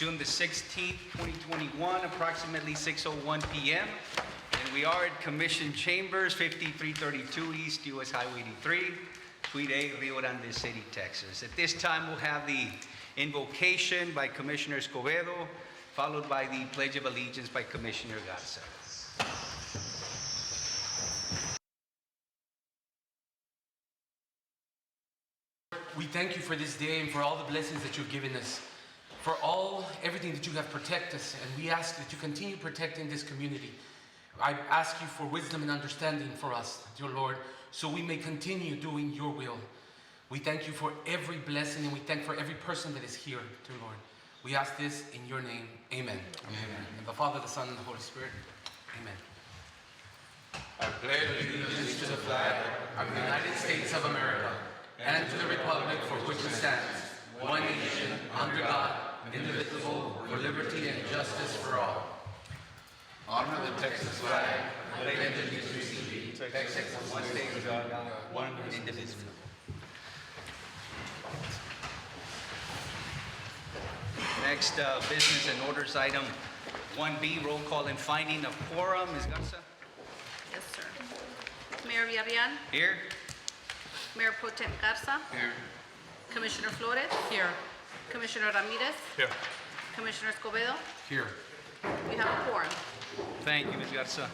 June the 16th, 2021, approximately 6:01 p.m. And we are at Commission Chambers, 5332 East US Highway 83, Suite A, Rio Grande City, Texas. At this time, we'll have the invocation by Commissioner Escobedo, followed by the Pledge of Allegiance by Commissioner Garza. We thank you for this day and for all the blessings that you've given us, for everything that you have protected us, and we ask that you continue protecting this community. I ask you for wisdom and understanding for us, dear Lord, so we may continue doing your will. We thank you for every blessing, and we thank for every person that is here, dear Lord. We ask this in your name. Amen. Amen. In the Father, the Son, and the Holy Spirit. Amen. I pledge allegiance to the flag of the United States of America and to the republic for which it stands, one nation, under God, indivisible, with liberty and justice for all. Honor the Texas flag, pledge allegiance to thee, Texas, one state of God, one indivisible. Next, business and orders item 1B, roll call and finding of quorum. Ms. Garza? Yes, sir. Mayor Villarreal, Here. Mayor Pro Tem Garza, Here. Commissioner Flores. Here. Commissioner Ramirez. Here. Commissioner Escobedo. Here. We have a quorum. Thank you, Ms. Garza.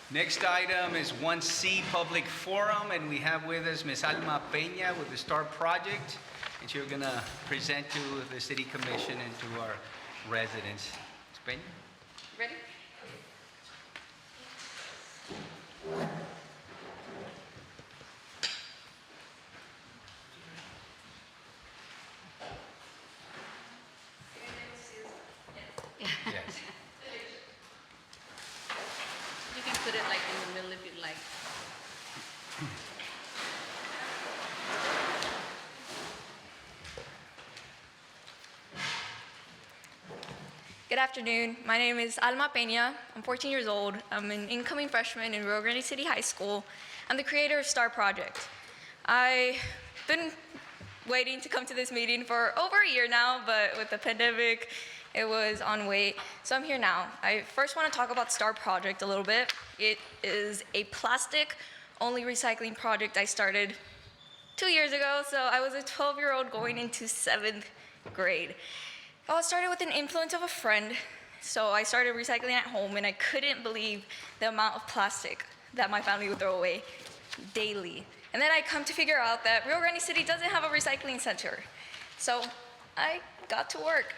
Next item is 1C, public forum, and we have with us Ms. Alma Peña with the STAR project, and she's going to present to the City Commission and to our residents. Ms. Peña? Ready? Yes. You can put it like in the middle if you'd like. Good afternoon. My name is Alma Peña. I'm 14 years old. I'm an incoming freshman in Rio Grande City High School. I'm the creator of STAR Project. I've been waiting to come to this meeting for over a year now, but with the pandemic, it was on wait. So I'm here now. I first want to talk about STAR Project a little bit. It is a plastic-only recycling project I started 2 years ago. So I was a 12-year-old going into 7th grade. Well, it started with an influence of a friend. So I started recycling at home, and I couldn't believe the amount of plastic that my family would throw away daily. And then I come to figure out that Rio Grande City doesn't have a recycling center. So I got to work.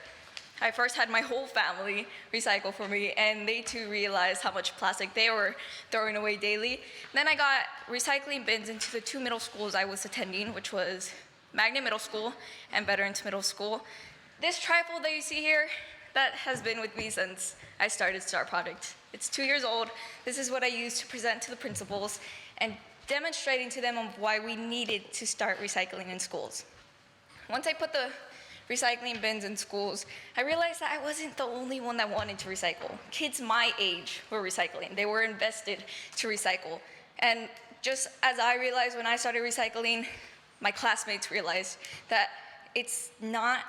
I first had my whole family recycle for me, and they too realized how much plastic they were throwing away daily. Then I got recycling bins into the 2 middle schools I was attending, which was Magnet Middle School and Veterans Middle School. This trifold that you see here, that has been with me since I started STAR Project. It's 2 years old. This is what I use to present to the principals and demonstrating to them of why we needed to start recycling in schools. Once I put the recycling bins in schools, I realized that I wasn't the only one that wanted to recycle. Kids my age were recycling. They were invested to recycle. And just as I realized when I started recycling, my classmates realized that it's not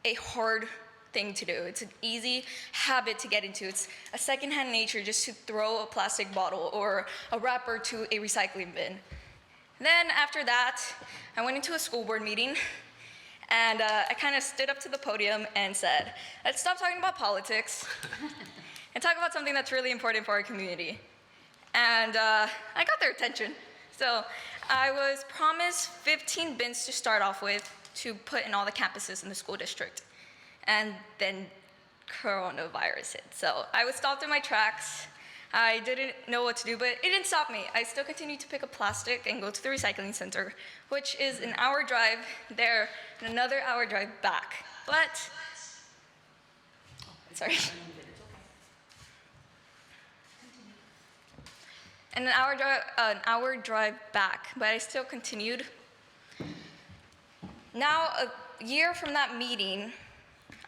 a hard thing to do. It's an easy habit to get into. It's a secondhand nature just to throw a plastic bottle or a wrapper to a recycling bin. Then after that, I went into a school board meeting, and I kind of stood up to the podium and said, let's stop talking about politics and talk about something that's really important for our community. And I got their attention. So I was promised 15 bins to start off with to put in all the campuses in the school district. And then coronavirus hit. So I was stopped in my tracks. I didn't know what to do, but it didn't stop me. I still continued to pick up plastic and go to the recycling center, which is an hour drive there and another hour drive back. But, sorry. And an hour drive back, but I still continued. Now, a year from that meeting,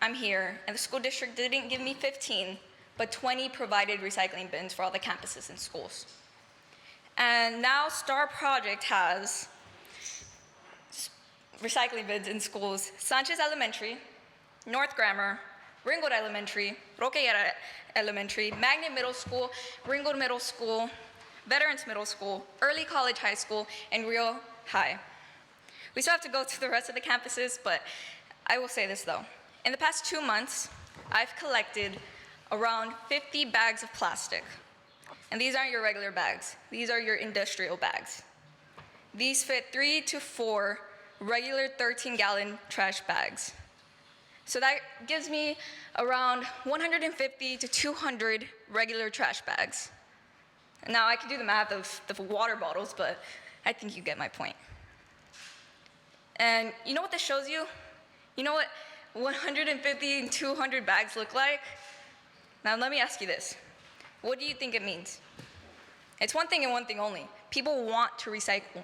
I'm here, and the school district didn't give me 15, but 20 provided recycling bins for all the campuses and schools. And now STAR Project has recycling bins in schools: Sanchez Elementary, North Grammar, Ringgold Elementary, Roqueira Elementary, Magnet Middle School, Ringgold Middle School, Veterans Middle School, Early College High School, and Rio High. We still have to go to the rest of the campuses, but I will say this though. In the past 2 months, I've collected around 50 bags of plastic. And these aren't your regular bags. These are your industrial bags. These fit 3 to 4 regular 13-gallon trash bags. So that gives me around 150 to 200 regular trash bags. Now I can do the math of the water bottles, but I think you get my point. And you know what this shows you? You know what 150 and 200 bags look like? Now let me ask you this. What do you think it means? It's one thing and one thing only. People want to recycle.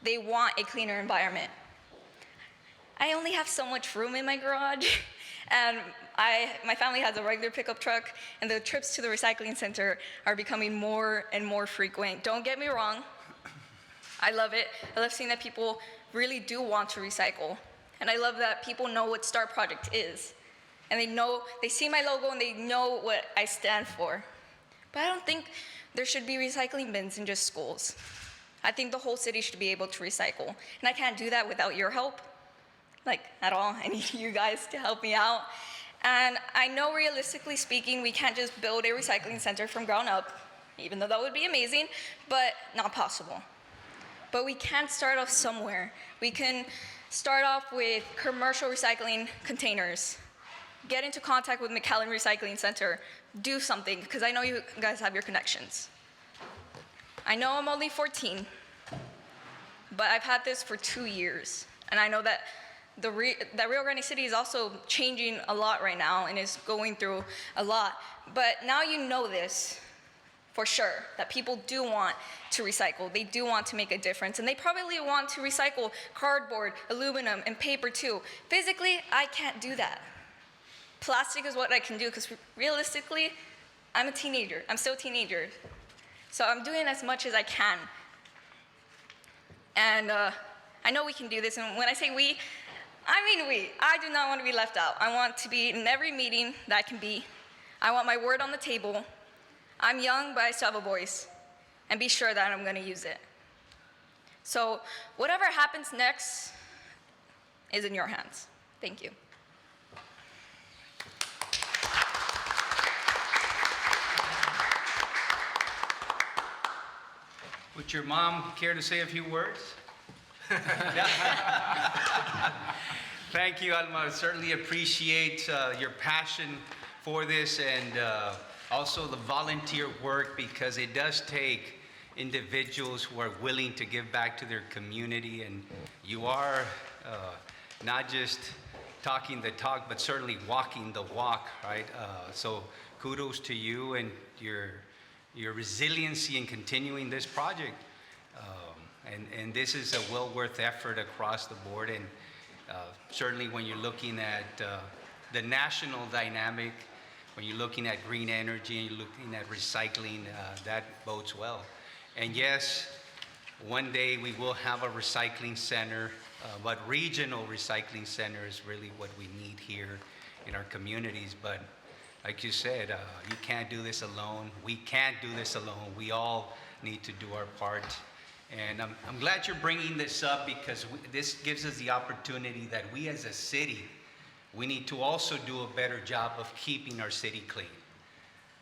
They want a cleaner environment. I only have so much room in my garage, and my family has a regular pickup truck, and the trips to the recycling center are becoming more and more frequent. Don't get me wrong. I love it. I love seeing that people really do want to recycle. And I love that people know what STAR Project is. And they see my logo and they know what I stand for. But I don't think there should be recycling bins in just schools. I think the whole city should be able to recycle. And I can't do that without your help, like at all. I need you guys to help me out. And I know realistically speaking, we can't just build a recycling center from ground up, even though that would be amazing, but not possible. But we can start off somewhere. We can start off with commercial recycling containers. Get into contact with McAllen Recycling Center. Do something, because I know you guys have your connections. I know I'm only 14, but I've had this for 2 years. And I know that that Rio Grande City is also changing a lot right now and is going through a lot. But now you know this for sure, that people do want to recycle. They do want to make a difference. And they probably want to recycle cardboard, aluminum, and paper too. Physically, I can't do that. Plastic is what I can do, because realistically, I'm a teenager. I'm still a teenager. So I'm doing as much as I can. And I know we can do this. And when I say we, I mean we. I do not want to be left out. I want to be in every meeting that I can be. I want my word on the table. I'm young, but I still have a voice. And be sure that I'm going to use it. So whatever happens next is in your hands. Thank you. Would your mom care to say a few words? Thank you, Alma. I certainly appreciate your passion for this, and also the volunteer work, because it does take individuals who are willing to give back to their community, and you are not just talking the talk, but certainly walking the walk, right? So kudos to you and your resiliency in continuing this project. And this is a well worth effort across the board, and certainly when you're looking at the national dynamic, when you're looking at green energy and you're looking at recycling, that bodes well. And yes, one day we will have a recycling center, but regional recycling center is really what we need here in our communities. But like you said, you can't do this alone. We can't do this alone. We all need to do our part. And I'm glad you're bringing this up, because this gives us the opportunity that we as a city, we need to also do a better job of keeping our city clean.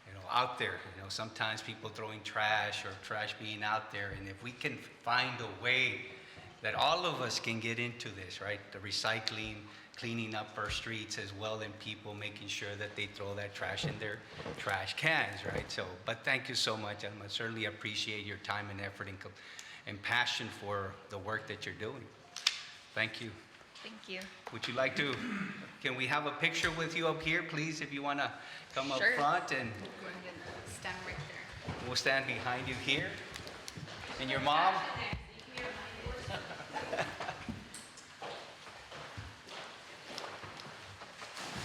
You know, out there, you know, sometimes people throwing trash or trash being out there. And if we can find a way that all of us can get into this, right? The recycling, cleaning up our streets as well, and people making sure that they throw that trash in their trash cans, right? So, but thank you so much. I certainly appreciate your time and effort and passion for the work that you're doing. Thank you. Thank you. Would you like to, can we have a picture with you up here, please, if you want to come Sure. up front, and Go ahead and stand right there. we'll stand behind you here. And your mom?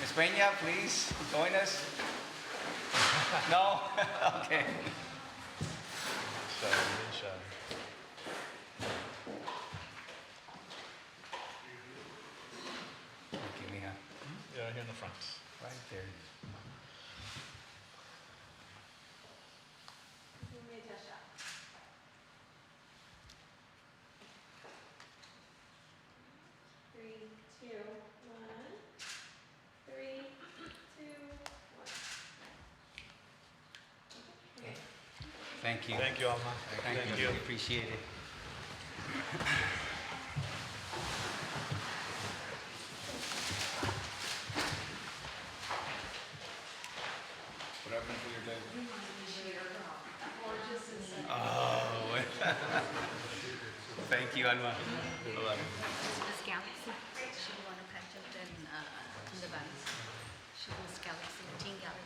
Ms. Peña, please join us. No? Okay. Okay, mija. Yeah, here in the front. there. Three, two, one. Three, two, one. Thank you. Thank you, Alma. Thank you. Appreciate it. What happened to your dad? Oh. Thank you, Alma. Miss Galaxy. She won a pageant in the bands. She was Galaxy, Teen Galaxy.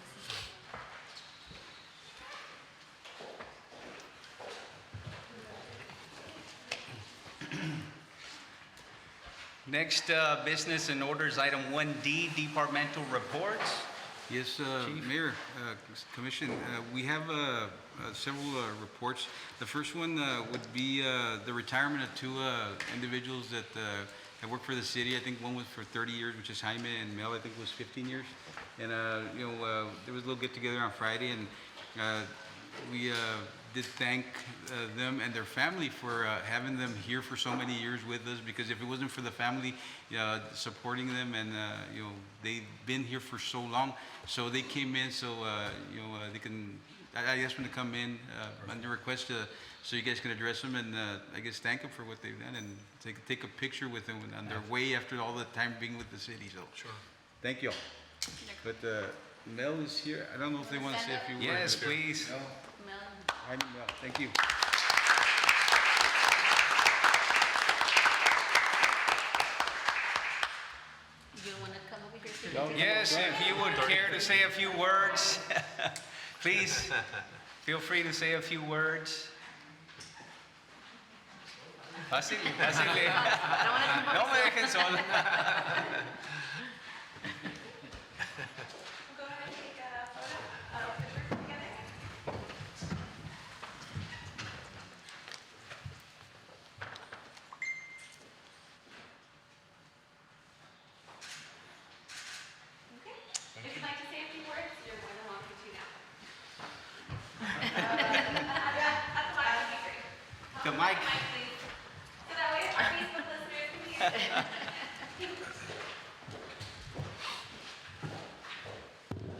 Next, business and orders, item 1D, departmental reports. Yes, Chief? Mayor, Commission, we have several reports. The first one would be the retirement of two individuals that have worked for the city. I think one was for 30 years, which is Jaime, and Mel, I think, was 15 years. And, there was a little get-together on Friday, and we did thank them and their family for having them here for so many years with us, because if it wasn't for the family supporting them, and they've been here for so long, so they came in so they can. I asked them to come in under request so you guys can address them, and I guess thank them for what they've done, and take a picture with them on their way after all the time being with the city. So Sure. thank you all. But Mel is here. I don't know if they want to say a few words. Yes, please. Mel? Mel. Hi, Mel. Thank you. You want to come over here? Yes, if you would care to say a few words, please feel free to say a few words. Fácil, fácil. No me dejen sola. Go ahead and take a picture together. Okay. If you'd like to say a few words, you're more than welcome to now. At the mic would be great. The mic. Please. So that way our Facebook listeners can hear.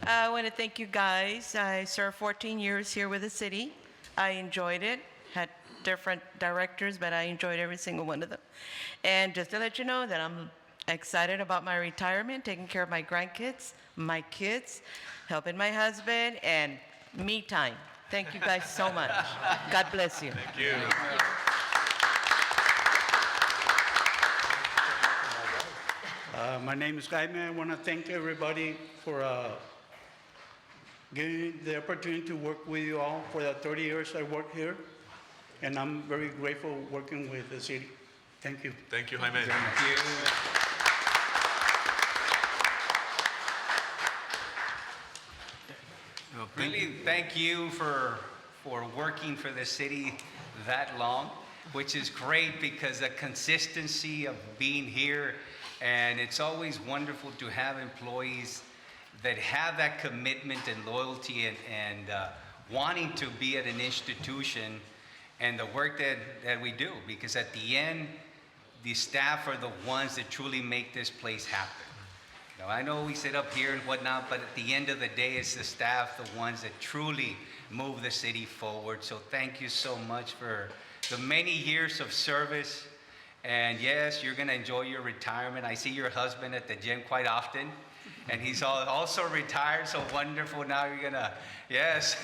I want to thank you guys. I served 14 years here with the city. I enjoyed it. Had different directors, but I enjoyed every single one of them. And just to let you know that I'm excited about my retirement, taking care of my grandkids, my kids, helping my husband, and me time. Thank you guys so much. God bless you. Thank you. My name is Jaime. I want to thank everybody for giving me the opportunity to work with you all for the 30 years I worked here. And I'm very grateful working with the city. Thank you. Thank you, Jaime. Thank you. Well, thank you. Really, thank you for working for the city that long, which is great because the consistency of being here, and it's always wonderful to have employees that have that commitment and loyalty and wanting to be at an institution and the work that we do, because at the end, the staff are the ones that truly make this place happen. You know, I know we sit up here and whatnot, but at the end of the day, it's the staff, the ones that truly move the city forward. So thank you so much for the many years of service. And yes, you're gonna enjoy your retirement. I see your husband at the gym quite often, and he's also retired, so wonderful. Now you're gonna, yes.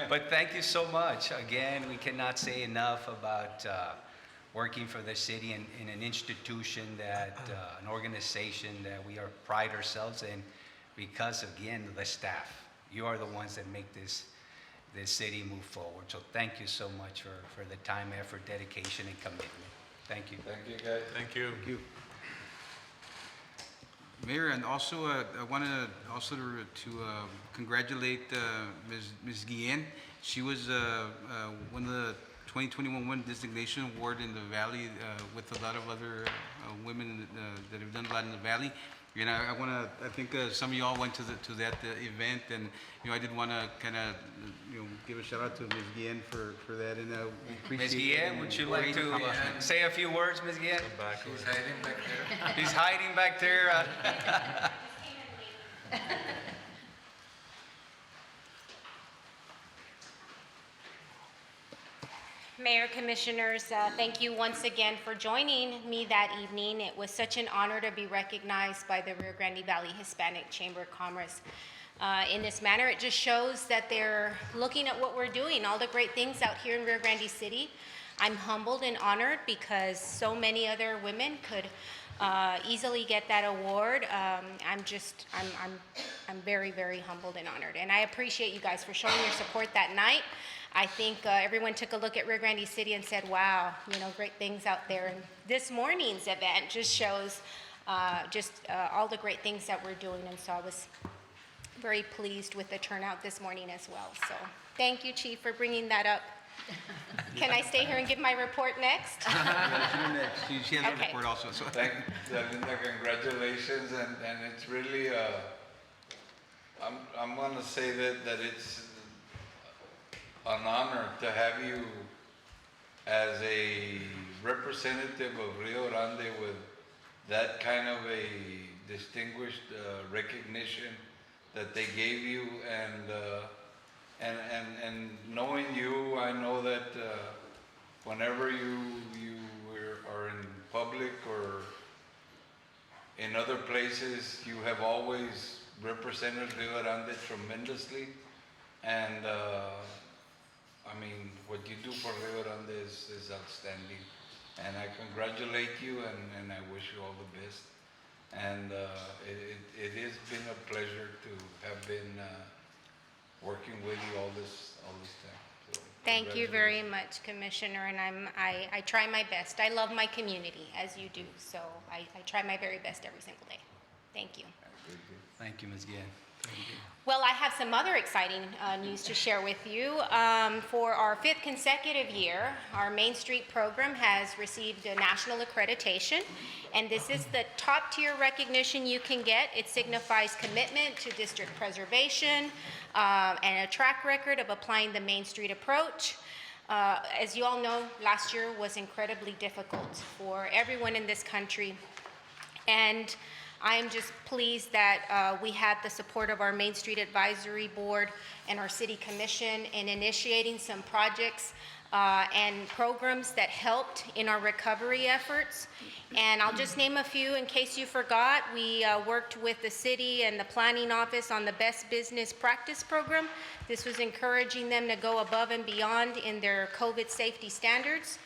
But thank you so much. Again, we cannot say enough about working for the city in an institution that, an organization that we pride ourselves in because, again, the staff. You are the ones that make this city move forward. So thank you so much for the time, effort, dedication, and commitment. Thank you. Thank you, guys. Thank you. Thank you. Mayor, and also I want to also to congratulate Ms. Guillen. She was won the 2021 Women Designation Award in the Valley with a lot of other women that have done a lot in the Valley. And I want to, I think some of y'all went to that event, and, I did want to kind of, give a shout out to Ms. Guillen for that, and we Ms. appreciate it. Guillen, would you like to say a few words, Ms. Guillen? She's hiding back there. He's hiding back there. Mayor, Commissioners, thank you once again for joining me that evening. It was such an honor to be recognized by the Rio Grande Valley Hispanic Chamber of Commerce in this manner. It just shows that they're looking at what we're doing, all the great things out here in Rio Grande City. I'm humbled and honored because so many other women could easily get that award. I'm very, very humbled and honored. And I appreciate you guys for showing your support that night. I think everyone took a look at Rio Grande City and said, wow, great things out there. And this morning's event just shows all the great things that we're doing. And so I was very pleased with the turnout this morning as well. So thank you, Chief, for bringing that up. Can I stay here and give my report next? You're next. She has a Okay. report also. So. Thank you, Linda, congratulations, and it's really, I'm gonna say that it's an honor to have you as a representative of Rio Grande with that kind of a distinguished recognition that they gave you, and knowing you, I know that whenever you are in public or in other places, you have always represented Rio Grande tremendously, and I mean, what you do for Rio Grande is outstanding, and I congratulate you, and I wish you all the best. And it has been a pleasure to have been working with you all this time. So, Thank you very much, Commissioner, and I try my best. I love my community, as you do, so I try my very best every single day. Thank you. Thank you, Ms. Guillen. Well, I have some other exciting news to share with you. For our 5th consecutive year, our Main Street program has received a national accreditation, and this is the top tier recognition you can get. It signifies commitment to district preservation and a track record of applying the Main Street approach. As you all know, last year was incredibly difficult for everyone in this country, and I am just pleased that we had the support of our Main Street Advisory Board and our City Commission in initiating some projects and programs that helped in our recovery efforts. And I'll just name a few in case you forgot. We worked with the city and the planning office on the Best Business Practice Program. This was encouraging them to go above and beyond in their COVID safety standards.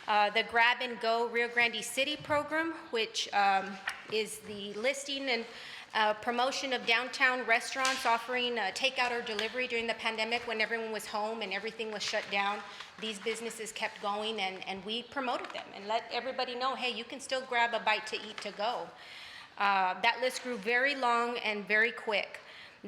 The Grab and Go Rio Grande City program, which is the listing and promotion of downtown restaurants offering takeout or delivery during the pandemic when everyone was home and everything was shut down. These businesses kept going, and we promoted them and let everybody know, hey, you can still grab a bite to eat to go. That list grew very long and very quick.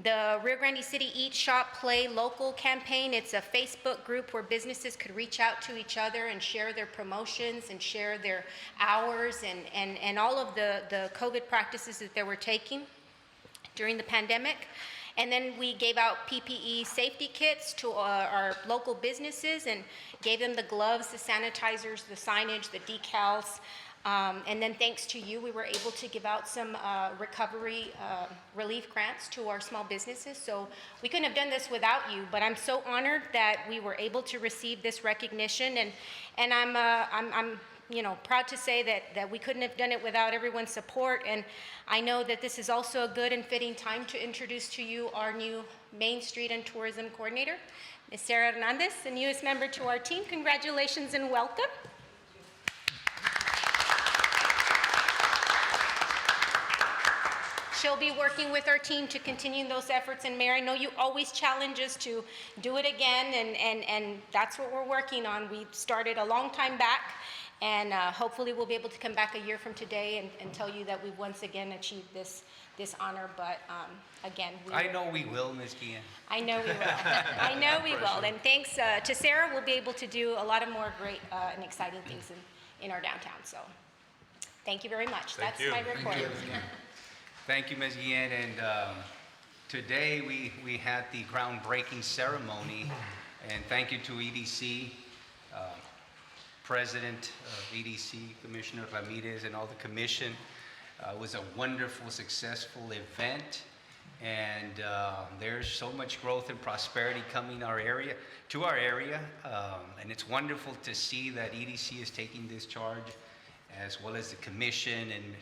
The Rio Grande City Eat, Shop, Play Local campaign, it's a Facebook group where businesses could reach out to each other and share their promotions and share their hours and all of the COVID practices that they were taking during the pandemic. And then we gave out PPE safety kits to our local businesses and gave them the gloves, the sanitizers, the signage, the decals. And then thanks to you, we were able to give out some recovery relief grants to our small businesses. So we couldn't have done this without you, but I'm so honored that we were able to receive this recognition. And I'm proud to say that we couldn't have done it without everyone's support. And I know that this is also a good and fitting time to introduce to you our new Main Street and Tourism Coordinator, Ms. Sarah Hernandez, the newest member to our team. Congratulations and welcome. She'll be working with our team to continue those efforts. And Mayor, I know you always challenge us to do it again, and that's what we're working on. We started a long time back, and hopefully we'll be able to come back a year from today and tell you that we've once again achieved this honor. But again, I know we will, Ms. Guillen. I know we will. I know we will. And thanks to Sarah, we'll be able to do a lot of more great and exciting things in our downtown. So thank you very much. That's my report. Thank you, Ms. Guillen. And today we had the groundbreaking ceremony. And thank you to EDC, President of EDC, Commissioner Ramirez, and all the commission. It was a wonderful, successful event. And there's so much growth and prosperity coming to our area. And it's wonderful to see that EDC is taking this charge, as well as the commission and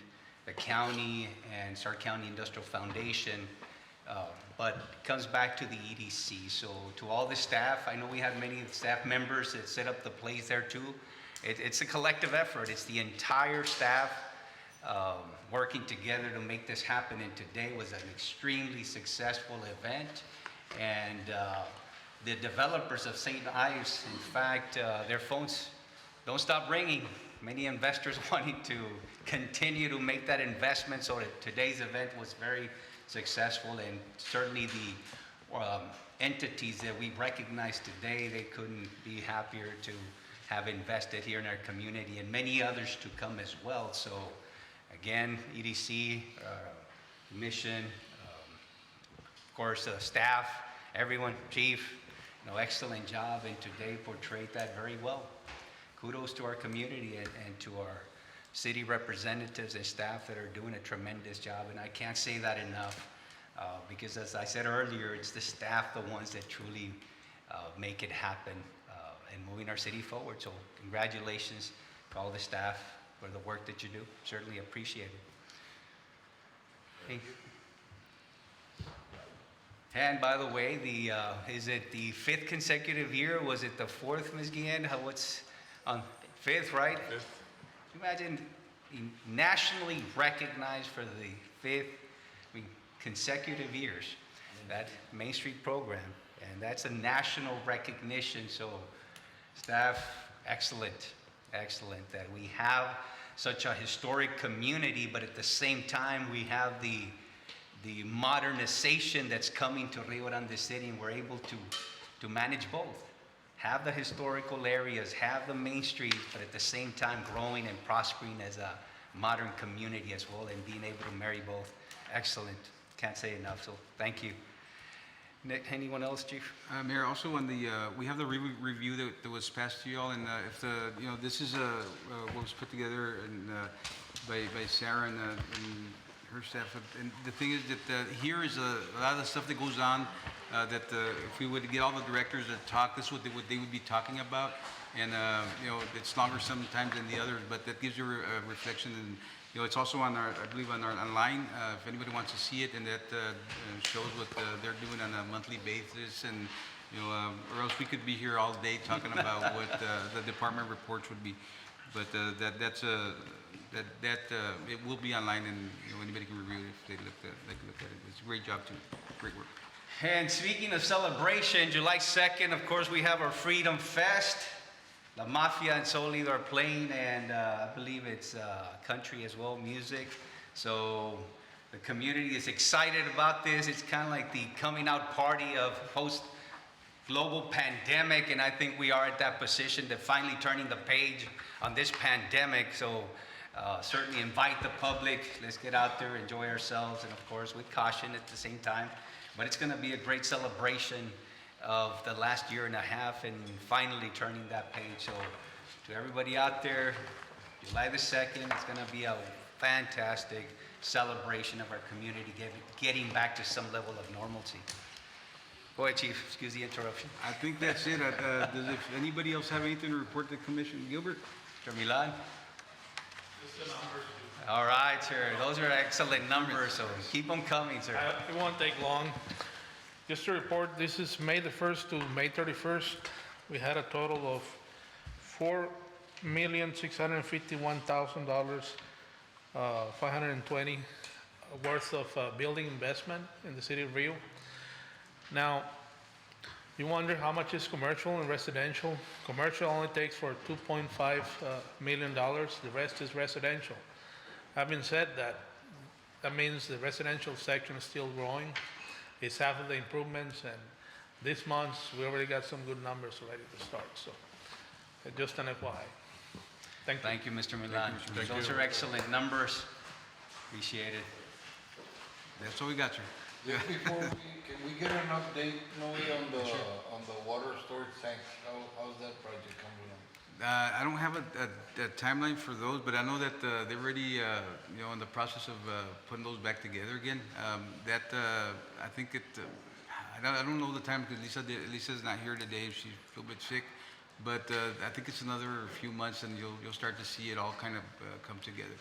the county and Stark County Industrial Foundation. But it comes back to the EDC. So to all the staff, I know we have many staff members that set up the place there too. It's a collective effort. It's the entire staff working together to make this happen. And today was an extremely successful event. And the developers of St. Ives, in fact, their phones don't stop ringing. Many investors wanting to continue to make that investment, so that today's event was very successful, and certainly the entities that we recognize today, they couldn't be happier to have invested here in our community, and many others to come as well. So again, EDC, commission, of course, staff, everyone, chief, excellent job, and today portrayed that very well. Kudos to our community and to our city representatives and staff that are doing a tremendous job. And I can't say that enough because, as I said earlier, it's the staff, the ones that truly make it happen and moving our city forward. So congratulations to all the staff for the work that you do. Certainly appreciate it. Thank you. And by the way, is it the 5th consecutive year? Was it the 4th, Ms. Guillen? What's on 5th, right? 5th. Imagine nationally recognized for the 5th consecutive years, that Main Street program. And that's a national recognition. So staff, excellent that we have such a historic community, but at the same time, we have the modernization that's coming to Rio Grande City, and we're able to manage both. Have the historical areas, have the main streets, but at the same time growing and prospering as a modern community as well, and being able to marry both. Excellent. Can't say enough, so thank you. Nick, anyone else, Chief? Mayor, also on the, we have the review that was passed to you all, and if this is what was put together and, by Sarah and her staff. And the thing is that here is a lot of the stuff that goes on that if we would get all the directors to talk, this is what they would be talking about. And, it's longer sometimes than the others, but that gives you a reflection. And, it's also on our, I believe, on our online, if anybody wants to see it, and that shows what they're doing on a monthly basis. And, or else we could be here all day talking about what the department reports would be. But it will be online, and anybody can review it if they look at it. It's a great job too. Great work. And speaking of celebration, July 2nd, of course, we have our Freedom Fest. La Mafia and Solid are playing, and I believe it's country as well, music. So the community is excited about this. It's kind of like the coming out party of post-global pandemic, and I think we are at that position to finally turning the page on this pandemic. So certainly invite the public. Let's get out there, enjoy ourselves, and of course with caution at the same time. But it's going to be a great celebration of the last year and a half and finally turning that page. So to everybody out there, July the 2nd, it's going to be a fantastic celebration of our community getting back to some level of normalcy. Go ahead, Chief. Excuse the interruption. I think that's it. Does if anybody else have anything to report to the commission? Gilbert? Mr. Milan? Just the numbers. All right, sir. Those are excellent numbers, so keep them coming, sir. It won't take long. Just to report, this is May the 1st to May 31st. We had a total of $4,651,000, 520 worth of building investment in the city of Rio. Now, you wonder how much is commercial and residential. Commercial only takes for $2.5 million. The rest is residential. Having said that, that means the residential section is still growing. It's half of the improvements, and this month we already got some good numbers ready to start. So just an FYI. Thank you. Thank you, Mr. Milan. Those are excellent numbers. Appreciate it. That's all we got, sir. Just before can we get an update, Noe, on the water storage tanks? How's that project coming along? I don't have a timeline for those, but I know that they're already, in the process of putting those back together again. I think I don't know the time because Lisa's not here today. She's a little bit sick, but I think it's another few months, and you'll start to see it all kind of come together.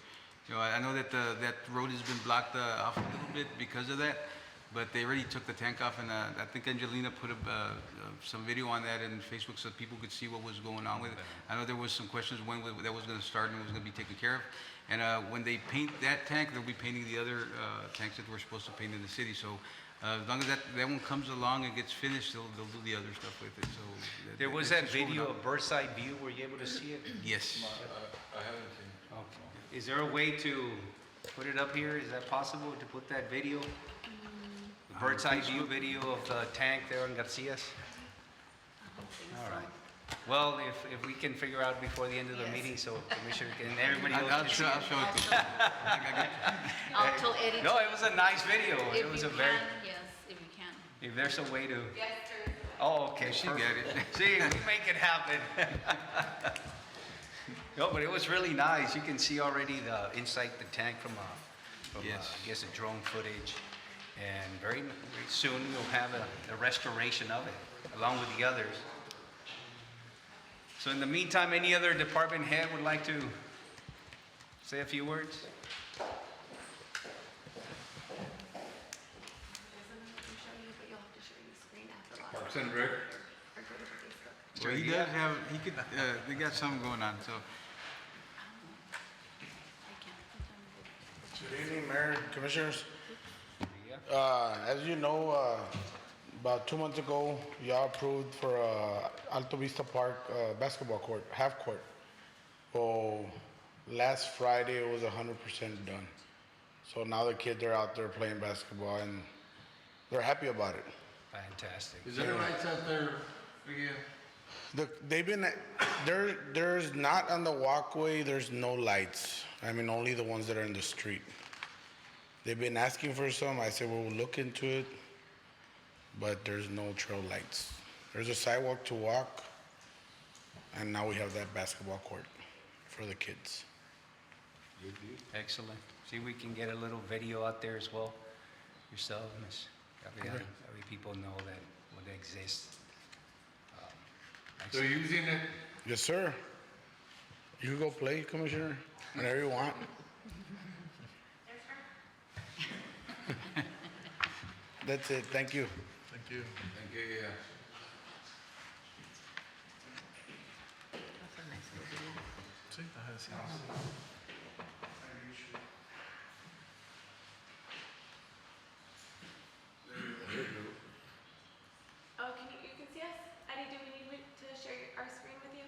I know that that road has been blocked off a little bit because of that, but they already took the tank off, and I think Angelina put up some video on that in Facebook so people could see what was going on with it. I know there was some questions when that was going to start and was going to be taken care of. And when they paint that tank, they'll be painting the other tanks that we're supposed to paint in the city. So as long as that one comes along and gets finished, they'll do the other stuff with it. So There was that video of bird's eye view. Were you able to see it? Yes. I haven't seen it. Okay. Is there a way to put it up here? Is that possible to put that video? The bird's eye view video of the tank there in Garcias? All right. Well, if we can figure out before the end of the meeting, so Commissioner and everybody else I'll can show see it to you. I'll tell Eddie. No, it was a nice video. If It was you a very, can, yes, if you can. if there's a way to, Yes, sir. oh, okay. She perfect. get it. See, we make it happen. No, but it was really nice. You can see already the inside the tank from Yes. I guess, a drone footage. And very soon you'll have a restoration of it, along with the others. So in the meantime, any other department head would like to say a few words? Parks and Rec? Well, he does have, they got something going on, so. Good evening, Mayor, Commissioners. Yeah. As you know, about 2 months ago, y'all approved for Alto Vista Park basketball court, half court. Well, last Friday, it was 100% done. So now the kids are out there playing basketball, and they're happy about it. Fantastic. Is there lights out there again? They've been, there's not on the walkway, there's no lights. I mean, only the ones that are in the street. They've been asking for some. I said, well, we'll look into it, but there's no trail lights. There's a sidewalk to walk, and now we have that basketball court for the kids. Excellent. See, we can get a little video out there as well, yourself, Ms. Gabriela. Okay. That way people know that what exists. They're using it? Yes, sir. You can go play, Commissioner, whenever you want. That's it. Thank you. Thank you. Thank you, yeah. Oh, you can see us? Eddie, do we need to share our screen with you?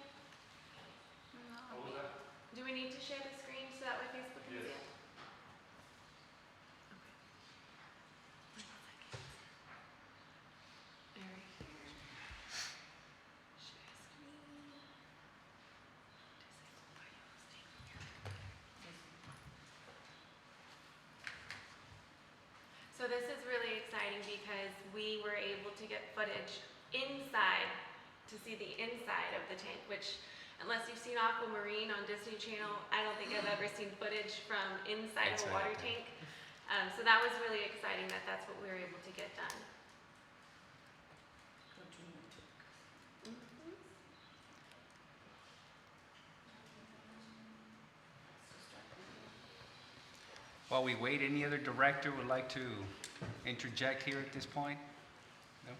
What was that? Do we need to share the screen so that way Facebook can see it? Okay. Right here. Share screen. So this is really exciting because we were able to get footage inside to see the inside of the tank, which unless you've seen Aquamarine on Disney Channel, I don't think I've ever seen footage from inside of a water tank. So that was really exciting that that's what we were able to get done. While we wait, any other director would like to interject here at this point? No?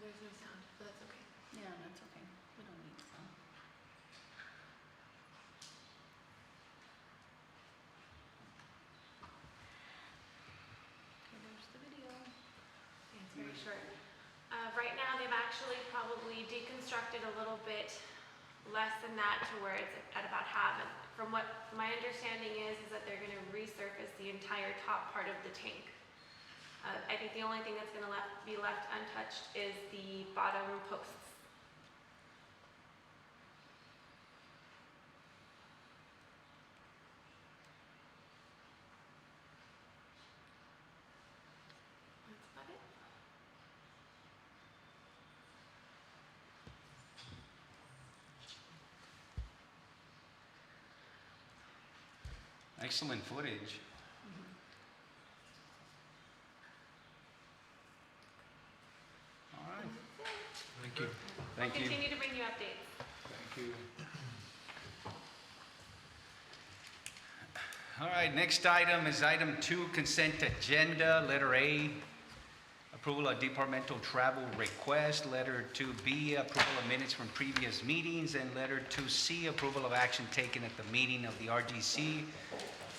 There's no sound, but that's okay. Yeah, that's okay. We don't need some. Okay, there's the video. Yeah, it's very short. actually probably deconstructed a little bit less than that to where it's at about half. And from what my understanding is that they're going to resurface the entire top part of the tank. I think the only thing that's going to be left untouched is the bottom posts. That's about it. Excellent footage. All right. Thank you. Thank We'll you. continue to bring you updates. Thank you. All right, next item is item 2, consent agenda. Letter A, approval of departmental travel request. Letter 2B, approval of minutes from previous meetings. And letter 2C, approval of action taken at the meeting of the RGC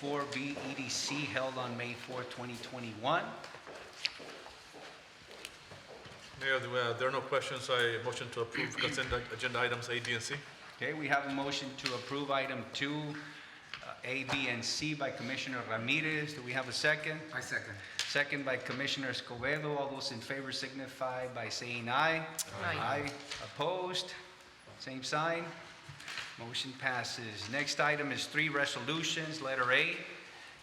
4B EDC held on May 4, 2021. Mayor, there are no questions. I motion to approve consent agenda items A, B, and C. Okay, we have a motion to approve item 2, A, B, and C by Commissioner Ramirez. Do we have a second? I second. Second by Commissioner Escobedo. All those in favor signify by saying aye. Aye. Opposed? Same sign. Motion passes. Next item is 3 resolutions. Letter A,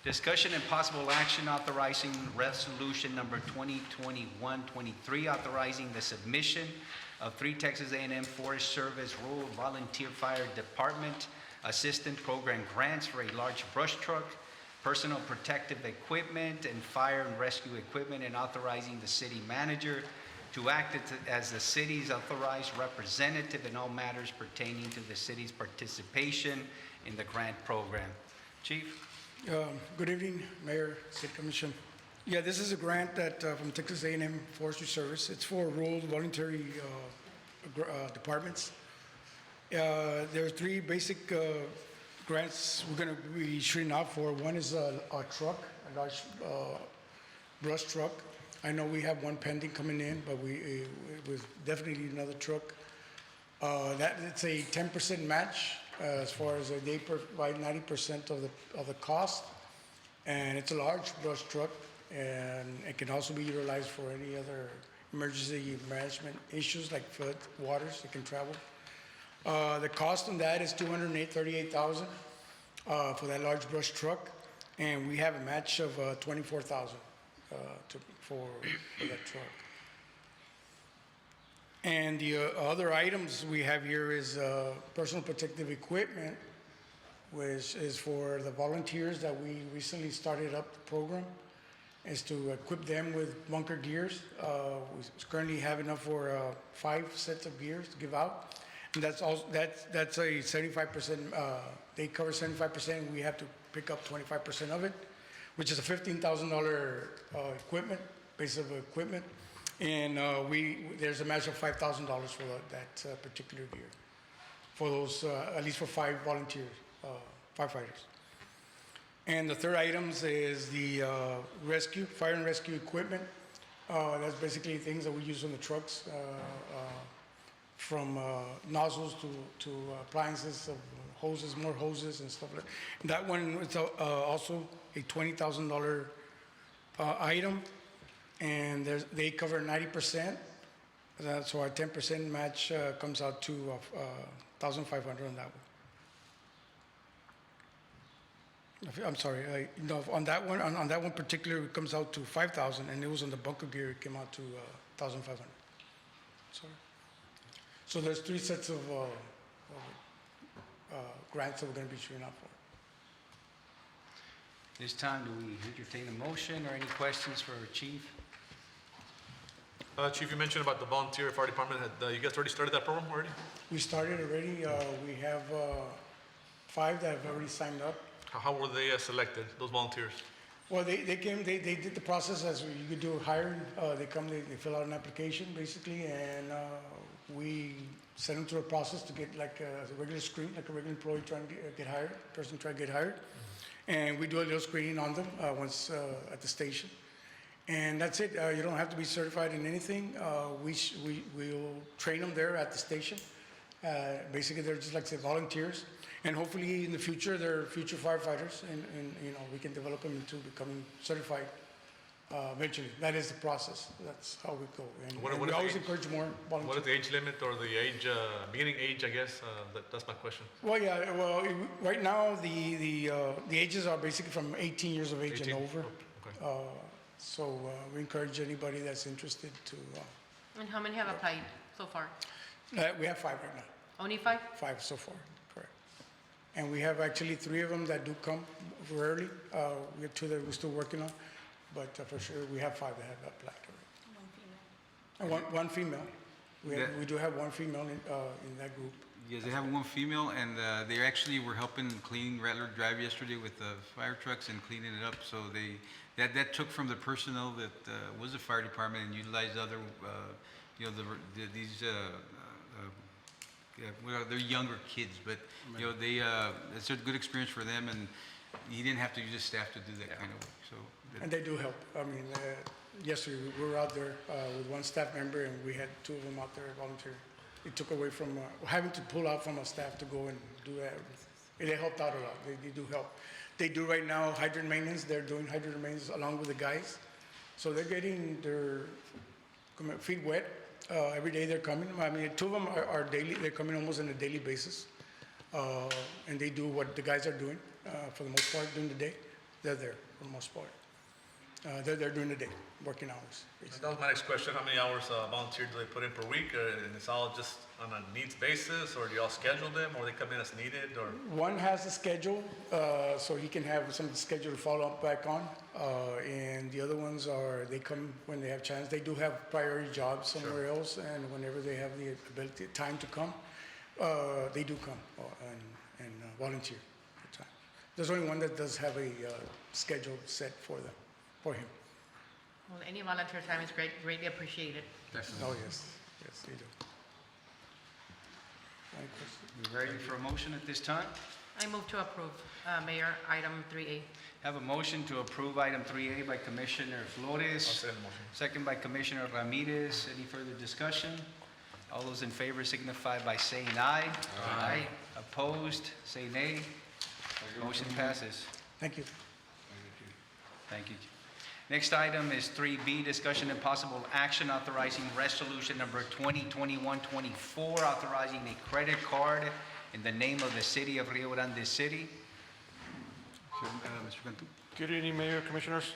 discussion and possible action authorizing resolution number 2021-23, authorizing the submission of 3 Texas A&M Forest Service Rural Volunteer Fire Department Assistant Program grants for a large brush truck, personal protective equipment, and fire and rescue equipment, and authorizing the city manager to act as the city's authorized representative in all matters pertaining to the city's participation in the grant program. Chief? Good evening, Mayor, City Commission. Yeah, this is a grant that from Texas A&M Forestry Service. It's for rural voluntary departments. There are 3 basic grants we're going to be shooting out for. One is a truck, a large brush truck. I know we have one pending coming in, but it was definitely another truck. It's a 10% match as far as they provide 90% of the cost, and it's a large brush truck, and it can also be utilized for any other emergency management issues like flood, waters that can travel. The cost on that is $238,000 for that large brush truck, and we have a match of $24,000 for that truck. And the other items we have here is personal protective equipment, which is for the volunteers that we recently started up the program, is to equip them with bunker gears. We currently have enough for 5 sets of gears to give out. And that's a 75%, they cover 75%, and we have to pick up 25% of it, which is a $15,000 equipment, piece of equipment. And there's a match of $5,000 for that particular gear, for those, at least for 5 volunteers, firefighters. And the third items is the fire and rescue equipment. That's basically things that we use on the trucks, from nozzles to appliances, of hoses, more hoses and stuff like that. That one is also a $20,000 item, and they cover 90%. So our 10% match comes out to $1,500 on that one. I'm sorry, no, on that one particular, it comes out to $5,000, and it was on the bunker gear, it came out to $1,500. Sorry. So there's 3 sets of grants that we're going to be shooting out for. This time, do we entertain a motion or any questions for our chief? Chief, you mentioned about the volunteer fire department. You guys already started that program already? We started already. We have 5 that have already signed up. How were they selected, those volunteers? Well, they came, they did the process as you could do hiring. They come, they fill out an application basically, and we send them through a process to get like a regular screen, like a regular employee trying to get hired, person trying to get hired. And we do a little screening on them once at the station. And that's it. You don't have to be certified in anything. We'll train them there at the station. Basically, they're just like I said, volunteers. And hopefully in the future, they're future firefighters, and we can develop them into becoming certified eventually. That is the process. That's how we go. And What we is always the- encourage more volunteers. What is the age limit or the age, beginning age, I guess? That's my question. Well, yeah. Well, right now the ages are basically from 18 years of age 18? and over. Okay. So we encourage anybody that's interested to. And how many have applied so far? We have 5 right now. Only 5? 5 so far, correct. And we have actually 3 of them that do come early. We have 2 that we're still working on, but for sure we have 5 that have applied already. And one female. We do have 1 female in that group. Yes, they have 1 female, and they actually were helping clean Rattler Drive yesterday with the fire trucks and cleaning it up. So that took from the personnel that was the fire department and utilized other, they're younger kids, but it's a good experience for them, and he didn't have to use his staff to do that kind of work. So. And they do help. I mean, yesterday we were out there with 1 staff member, and we had 2 of them out there volunteering. It took away from having to pull out from our staff to go and do that. They helped out a lot. They do help. They do right now hydrant maintenance. They're doing hydrant maintenance along with the guys. So they're getting their feet wet. Every day they're coming. I mean, 2 of them are daily. They're coming almost on a daily basis. And they do what the guys are doing for the most part during the day. They're there for the most part. They're there during the day, working hours. That was my next question. How many hours volunteer do they put in per week? And it's all just on a needs basis, or do y'all schedule them, or they come in as needed? Or 1 has a schedule, so he can have some schedule to follow up back on. And the other ones they come when they have chance. They do have priority jobs somewhere else, and whenever they have the ability, time to come, they do come and volunteer for time. There's only 1 that does have a schedule set for him. Well, any volunteer time is greatly appreciated. Definitely. Oh, yes, they do. Any questions? We ready for a motion at this time? I move to approve, Mayor, item 3A. Have a motion to approve item 3A by Commissioner Flores. I'll second the motion. Second by Commissioner Ramirez. Any further discussion? All those in favor signify by saying aye. Aye. Opposed, say nay. Motion passes. Thank you. Thank you. Next item is 3B, discussion and possible action authorizing resolution number 2021-24, authorizing a credit card in the name of the city of Rio Grande City. Mr. Cantu? Good evening, Mayor, Commissioners.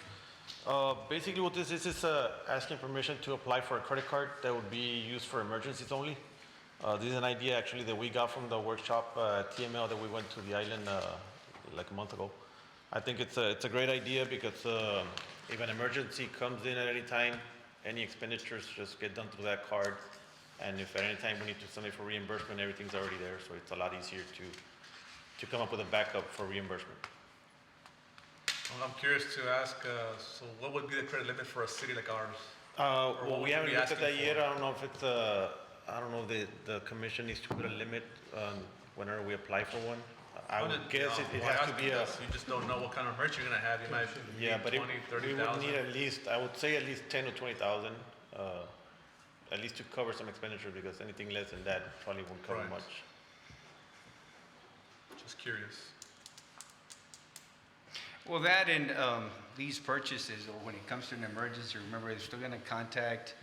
Basically what this is asking permission to apply for a credit card that would be used for emergencies only. This is an idea actually that we got from the workshop TML that we went to the island like a month ago. I think it's a great idea because if an emergency comes in at any time, any expenditures just get done through that card. And if at any time we need to send it for reimbursement, everything's already there. So it's a lot easier to come up with a backup for reimbursement. Well, I'm curious to ask, so what would be the credit limit for a city like ours? Well, we haven't looked at that yet. For? I don't know if it's I don't know if the commission needs to put a limit whenever we apply for one. I would guess it has to be a. You just don't know what kind of merch you're gonna have. You might need But 20, we 30,000. would need at least, I would say at least 10 or 20,000, at least to cover some expenditure, because anything less than that probably won't cover Right. much. Just curious. Well, that and these purchases, or when it comes to an emergency, remember, they're still gonna contact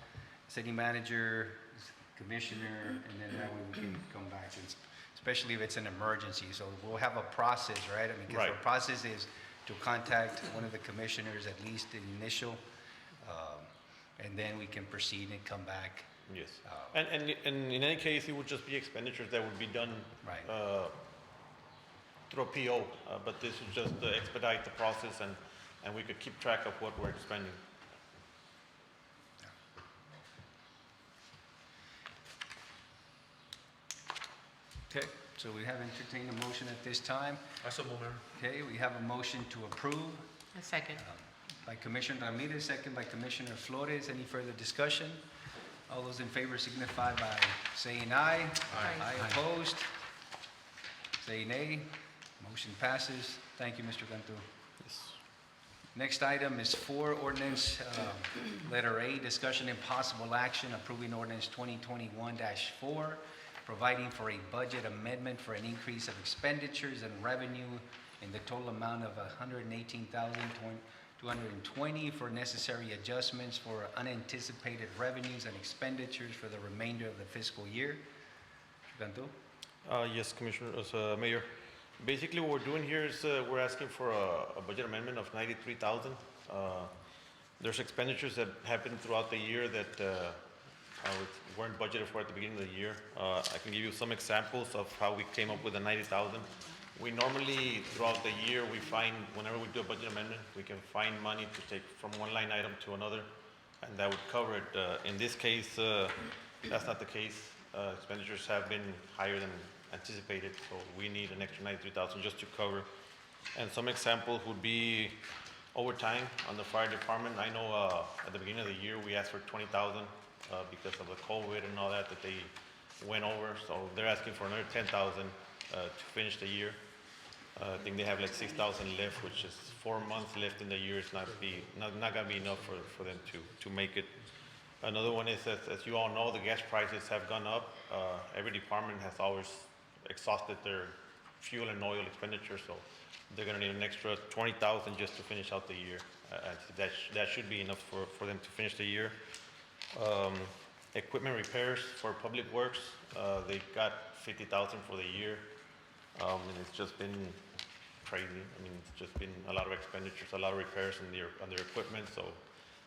city manager, commissioner, and then that way we can come back, especially if it's an emergency. So we'll have a process, right? I mean, because the process is to contact one of the commissioners, at least the initial, and then we can proceed and come back. Yes. And in any case, it would just be expenditures that would be done through a PO, but this would just expedite the process, and we could keep track of what we're spending. Okay, so we have entertained a motion at this time. I so move, Mayor. Okay, we have a motion to approve A second. by Commissioner Ramirez, second by Commissioner Flores. Any further discussion? All those in favor signify by saying aye. Aye. Aye opposed? Say nay. Motion passes. Thank you, Mr. Cantu. Yes. Next item is 4, ordinance, letter A, discussion and possible action approving ordinance 2021-4, providing for a budget amendment for an increase of expenditures and revenue in the total amount of $118,220 for necessary adjustments for unanticipated revenues and expenditures for the remainder of the fiscal year. Cantu? Yes, Commissioner, Mayor. Basically, what we're doing here is we're asking for a budget amendment of 93,000. There's expenditures that happen throughout the year that weren't budgeted for at the beginning of the year. I can give you some examples of how we came up with the 90,000. We normally, throughout the year, we find, whenever we do a budget amendment, we can find money to take from one line item to another, and that would cover it. In this case, that's not the case. Expenditures have been higher than anticipated, so we need an extra 93,000 just to cover. And some examples would be overtime on the fire department. I know at the beginning of the year we asked for 20,000 because of the COVID and all that they went over. So they're asking for another 10,000 to finish the year. I think they have like 6,000 left, which is 4 months left in the year. It's not gonna be enough for them to make it. Another one is, as you all know, the gas prices have gone up. Every department has always exhausted their fuel and oil expenditure, so they're gonna need an extra 20,000 just to finish out the year. That should be enough for them to finish the year. Equipment repairs for public works, they got 50,000 for the year, and it's just been crazy. I mean, it's just been a lot of expenditures, a lot of repairs on their equipment, so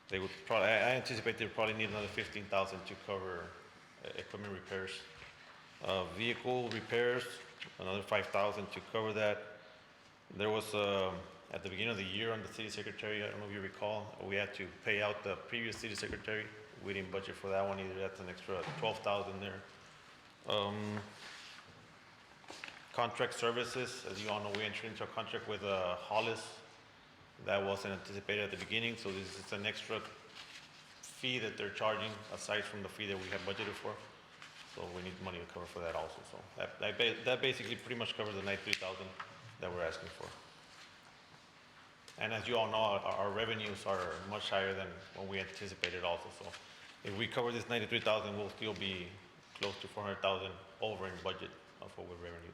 they would probably, I anticipate they'll probably need another 15,000 to cover equipment repairs. Vehicle repairs, another 5,000 to cover that. There was, at the beginning of the year on the city secretary, I don't know if you recall, we had to pay out the previous city secretary. We didn't budget for that one either. That's an extra 12,000 there. Contract services, as you all know, we entered into a contract with Hollis. That wasn't anticipated at the beginning, so this is an extra fee that they're charging aside from the fee that we had budgeted for. So we need money to cover for that also. So that basically pretty much covers the 93,000 that we're asking for. And as you all know, our revenues are much higher than what we anticipated also. So if we cover this 93,000, we'll still be close to 400,000 over in budget of what we're revenue.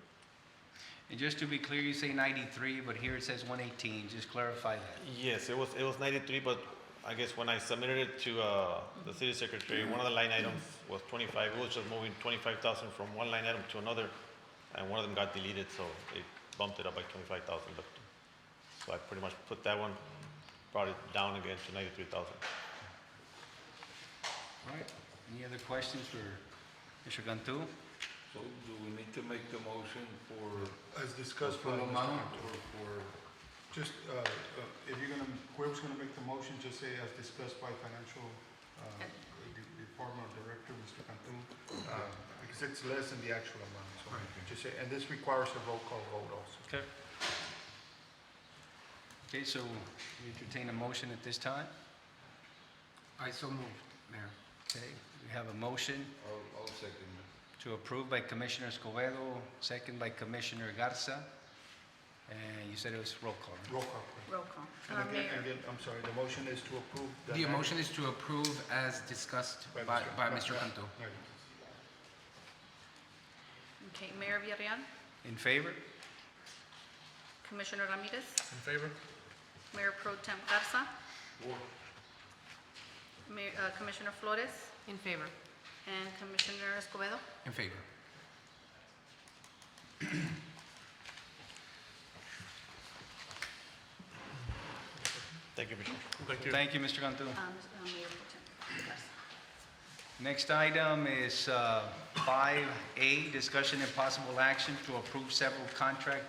And just to be clear, you say 93, but here it says 118. Just clarify that. Yes, it was 93, but I guess when I submitted it to the city secretary, one of the line items was 25. It was just moving 25,000 from one line item to another, and one of them got deleted, so it bumped it up by 25,000. So I pretty much put that one, brought it down again to 93,000. All right. Any other questions for Mr. Cantu? So do we need to make the motion for? As discussed by full Mr. amount Cantu. or for? Just, if you're gonna, whoever's gonna make the motion, just say as discussed by financial, department director, Mr. Cantu, because it's less than the actual amount, so just say, and this requires a roll call vote also. Okay. Okay, so we entertain a motion at this time. I so moved, Mayor. Okay, we have a motion I'll second it. to approve by Commissioner Escobedo, second by Commissioner Garza. And you said it was roll call, right? Roll call. Roll call. And again, Mayor, I'm sorry, the motion is to approve. The motion is to approve as discussed by Mr. Cantu. okay, Mayor Villarreal, In favor? Commissioner Ramirez, In favor? Mayor Pro Tem Garza, Commissioner Flores, In favor. and Commissioner Escobedo. In favor. Thank you, Commissioner. Thank you. Thank you, Mr. Cantu. Mayor Pro Tem Garza. Next item is 5A, discussion and possible action to approve several contract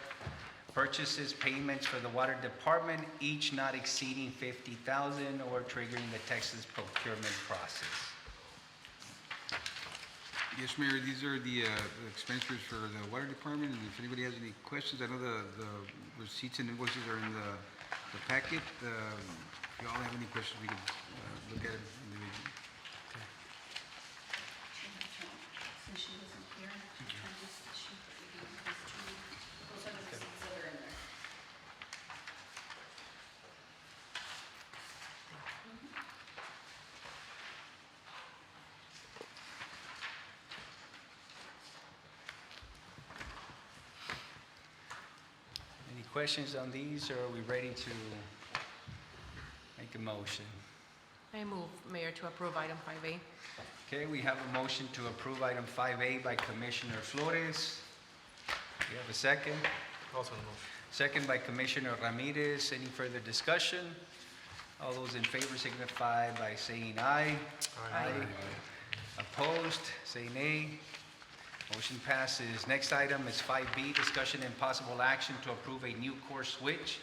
purchases, payments for the water department, each not exceeding 50,000 or triggering the Texas procurement process. Yes, Mayor, these are the expenditures for the water department, and if anybody has any questions, I know the receipts and invoices are in the packet. If you all have any questions, we can look at it individually. Since she wasn't here, I just, she gave us those are the receipts that are in there. questions on these, or are we ready to make a motion? I move, Mayor, to approve item 5A. Okay, we have a motion to approve item 5A by Commissioner Flores. We have a second. Also the motion. Second by Commissioner Ramirez. Any further discussion? All those in favor signify by saying aye. Aye. Opposed, say nay. Motion passes. Next item is 5B, discussion and possible action to approve a new core switch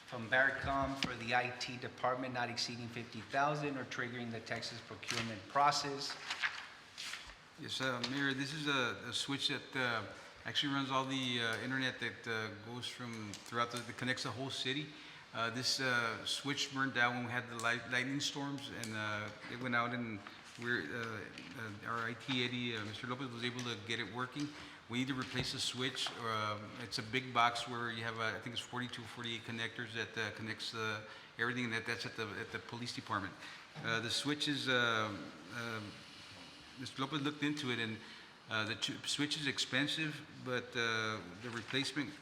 from Barricom for the IT department not exceeding $50,000 or triggering the Texas procurement process. Yes, Mayor, this is a switch that actually runs all the internet that goes from throughout that connects the whole city. This switch burned out when we had the lightning storms, and it went out, and our IT Eddie, Mr. Lopez, was able to get it working. We need to replace the switch. It's a big box where you have, I think it's 42, 48 connectors that connects everything, and that's at the police department. The switch is, Mr. Lopez looked into it, and the switch is expensive, but the replacement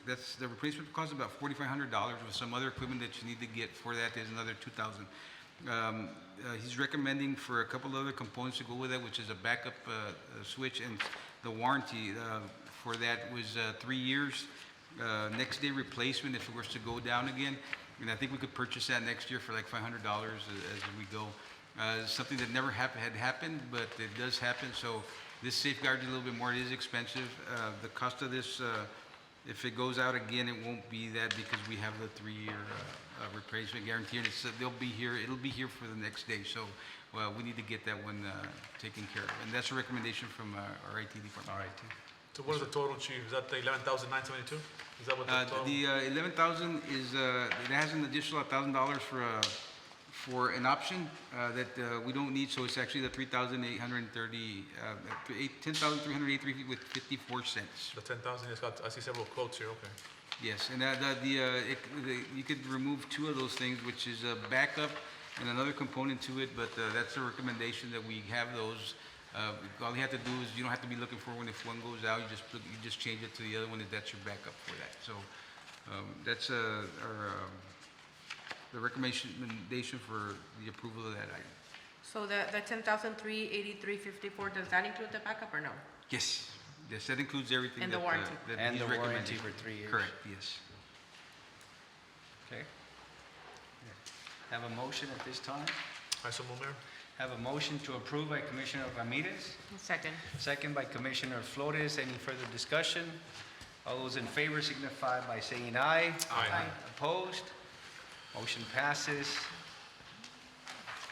costs about $4,500 with some other equipment that you need to get for that is another $2,000. He's recommending for a couple other components to go with that, which is a backup switch, and the warranty for that was 3 years. Next day replacement if it was to go down again. And I think we could purchase that next year for like $500 as we go. Something that never had happened, but it does happen. So this safeguards a little bit more. It is expensive. The cost of this, if it goes out again, it won't be that because we have the 3-year replacement guarantee, and it'll be here for the next day. So we need to get that one taken care of, and that's a recommendation from our IT department. All right. So what is the total, Chief? Is that the 11,972? Is that what the total? The 11,000 is it has an additional $1,000 for an option that we don't need, so it's actually the 3,830, 10,383 with 54 cents. The 10,000, I see several quotes here, okay. Yes, and you could remove 2 of those things, which is a backup and another component to it, but that's a recommendation that we have those. All you have to do is you don't have to be looking for one. If one goes out, you just change it to the other one, and that's your backup for that. So that's the recommendation for the approval of that item. So the 10,383.54, does that include the backup or no? Yes, yes, that includes everything. And the warranty. That And he's the warranty recommending. for 3 years. Correct, yes. Okay. Have a motion at this time? I so move, Mayor. Have a motion to approve by Commissioner Ramirez. Second. Second by Commissioner Flores. Any further discussion? All those in favor signify by saying aye. Aye. Opposed? Motion passes.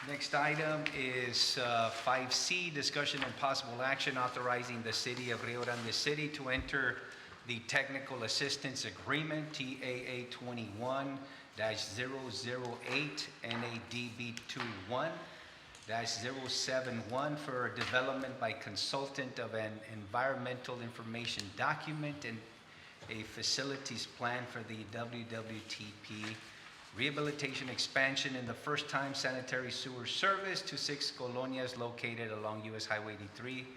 Next item is 5C, discussion and possible action authorizing the City of Rio Grande City to enter the Technical Assistance Agreement, TAA 21-008 NADB21-071 for development by consultant of an environmental information document and a facilities plan for the WWTP rehabilitation expansion in the first-time sanitary sewer service to 6 colonias located along US Highway 83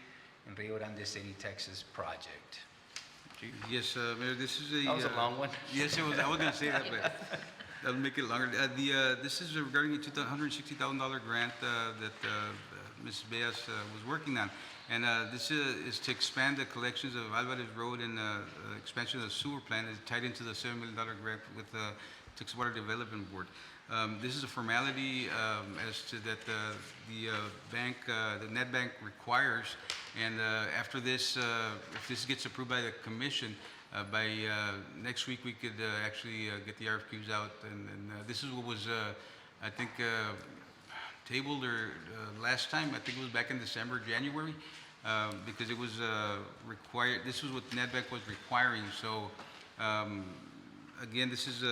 in Rio Grande City, Texas project. Yes, Mayor, this is a... That was a long one. Yes, it was. I was going to say that, but that'll make it longer. This is regarding a $160,000 grant that Ms. Beas was working on. And this is to expand the collections of Alvarez Road and expansion of the sewer plant. It's tied into the $7 million grant with the Texas Water Development Board. This is a formality as to that the bank, the net bank requires, and after this, if this gets approved by the commission, by next week we could actually get the RFQs out, and this is what was, I think, tabled or last time, I think it was back in December, January, because it was required, this was what NetBank was requiring, so again, this is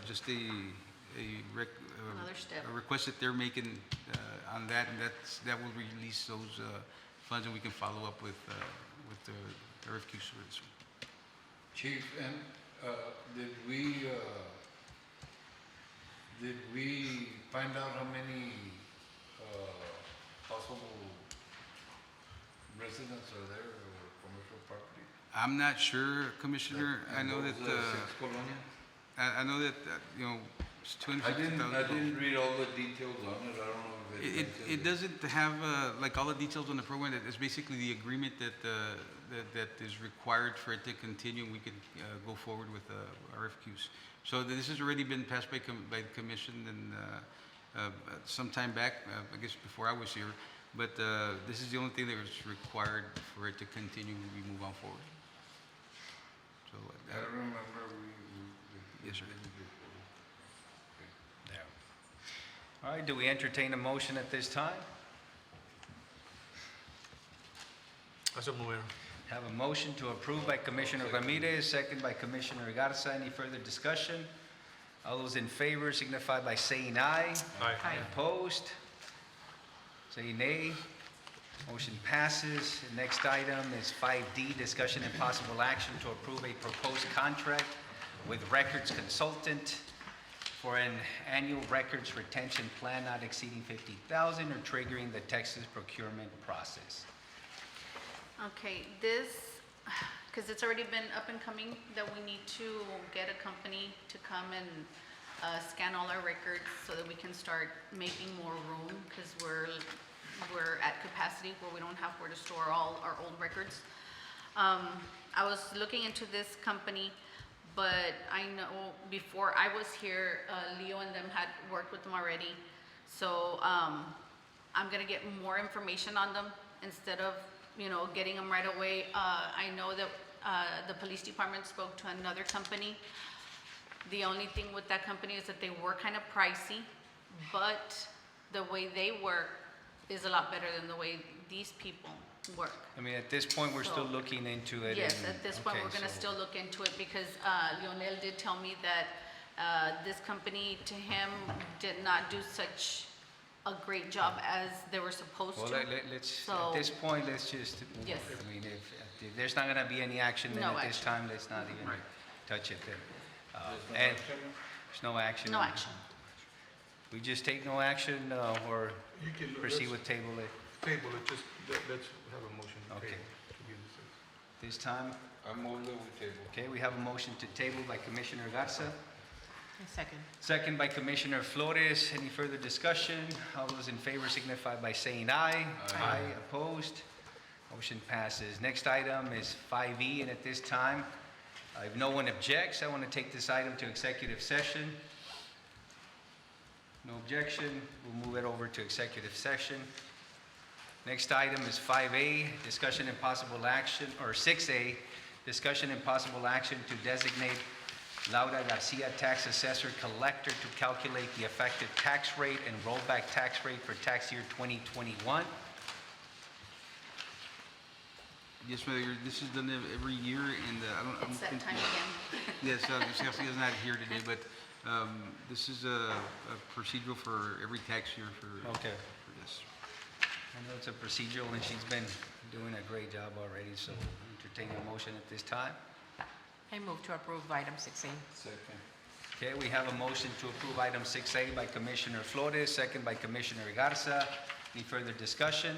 just Another step. a request that they're making on that, and that will release those funds, and we can follow up with the RFQs for this one. Chief, and did we find out how many possible residents are there or commercial property? I'm not sure, Commissioner. I know that, 6 colonias? I know that, you know, it's I didn't $250,000. read all the details on it, I don't know if it mentioned It doesn't have, like, all the details on the program. It's basically the agreement that is required for it to continue, and we can go forward with RFQs. So this has already been passed by the commission and some time back, I guess before I was here, but this is the only thing that was required for it to continue, we move on forward. So, I don't remember yes, sir. All right, do we entertain a motion at this time? I so move, Mayor. Have a motion to approve by Commissioner Ramirez, second by Commissioner Garza. Any further discussion? All those in favor signify by saying aye. Aye. Opposed? Say nay. Motion passes. The next item is 5D, discussion and possible action to approve a proposed contract with Records Consultant for an annual records retention plan not exceeding $50,000 or triggering the Texas procurement process. Okay, this, because it's already been up and coming, that we need to get a company to come and scan all our records so that we can start making more room, because we're at capacity where we don't have where to store all our old records. I was looking into this company, but I know before I was here, Leo and them had worked with them already. So I'm gonna get more information on them instead of, you know, getting them right away. I know that the police department spoke to another company. The only thing with that company is that they were kind of pricey, but the way they work is a lot better than the way these people work. I mean, at this point, we're still looking into it. Yes, and- at this point, okay, we're gonna so- still look into it because Lionel did tell me that this company, to him, did not do such a great job as they were supposed Well, to. let's, So- at this point, let's just, Yes. I mean, if there's not gonna be any action, then No at this action. time, let's not even touch it then. And there's no action. No on it. action. We just take no action, or You can, proceed let's with table it? table it, just, let's have a motion to Okay. table. to give this This time, I move that we table. okay, we have a motion to table by Commissioner Garza, Second. second by Commissioner Flores. Any further discussion? All those in favor signify by saying aye. Aye. Opposed? Motion passes. Next item is 5E, and at this time, if no one objects, I want to take this item to executive session. No objection, we'll move it over to executive session. Next item is 5A, discussion and possible action, or 6A, discussion and possible action to designate Laura Garcia tax assessor collector to calculate the effective tax rate and rollback tax rate for tax year 2021. Yes, Mayor, this is done every year, and I don't It's that think... time again. Yes, Stephanie is not here today, but this is a procedural for every tax year for... Okay. For this. I know it's a procedural, and she's been doing a great job already, so entertain a motion at this time. I move to approve item 6A. Second. Okay, we have a motion to approve item 6A by Commissioner Flores, second by Commissioner Garza. Any further discussion?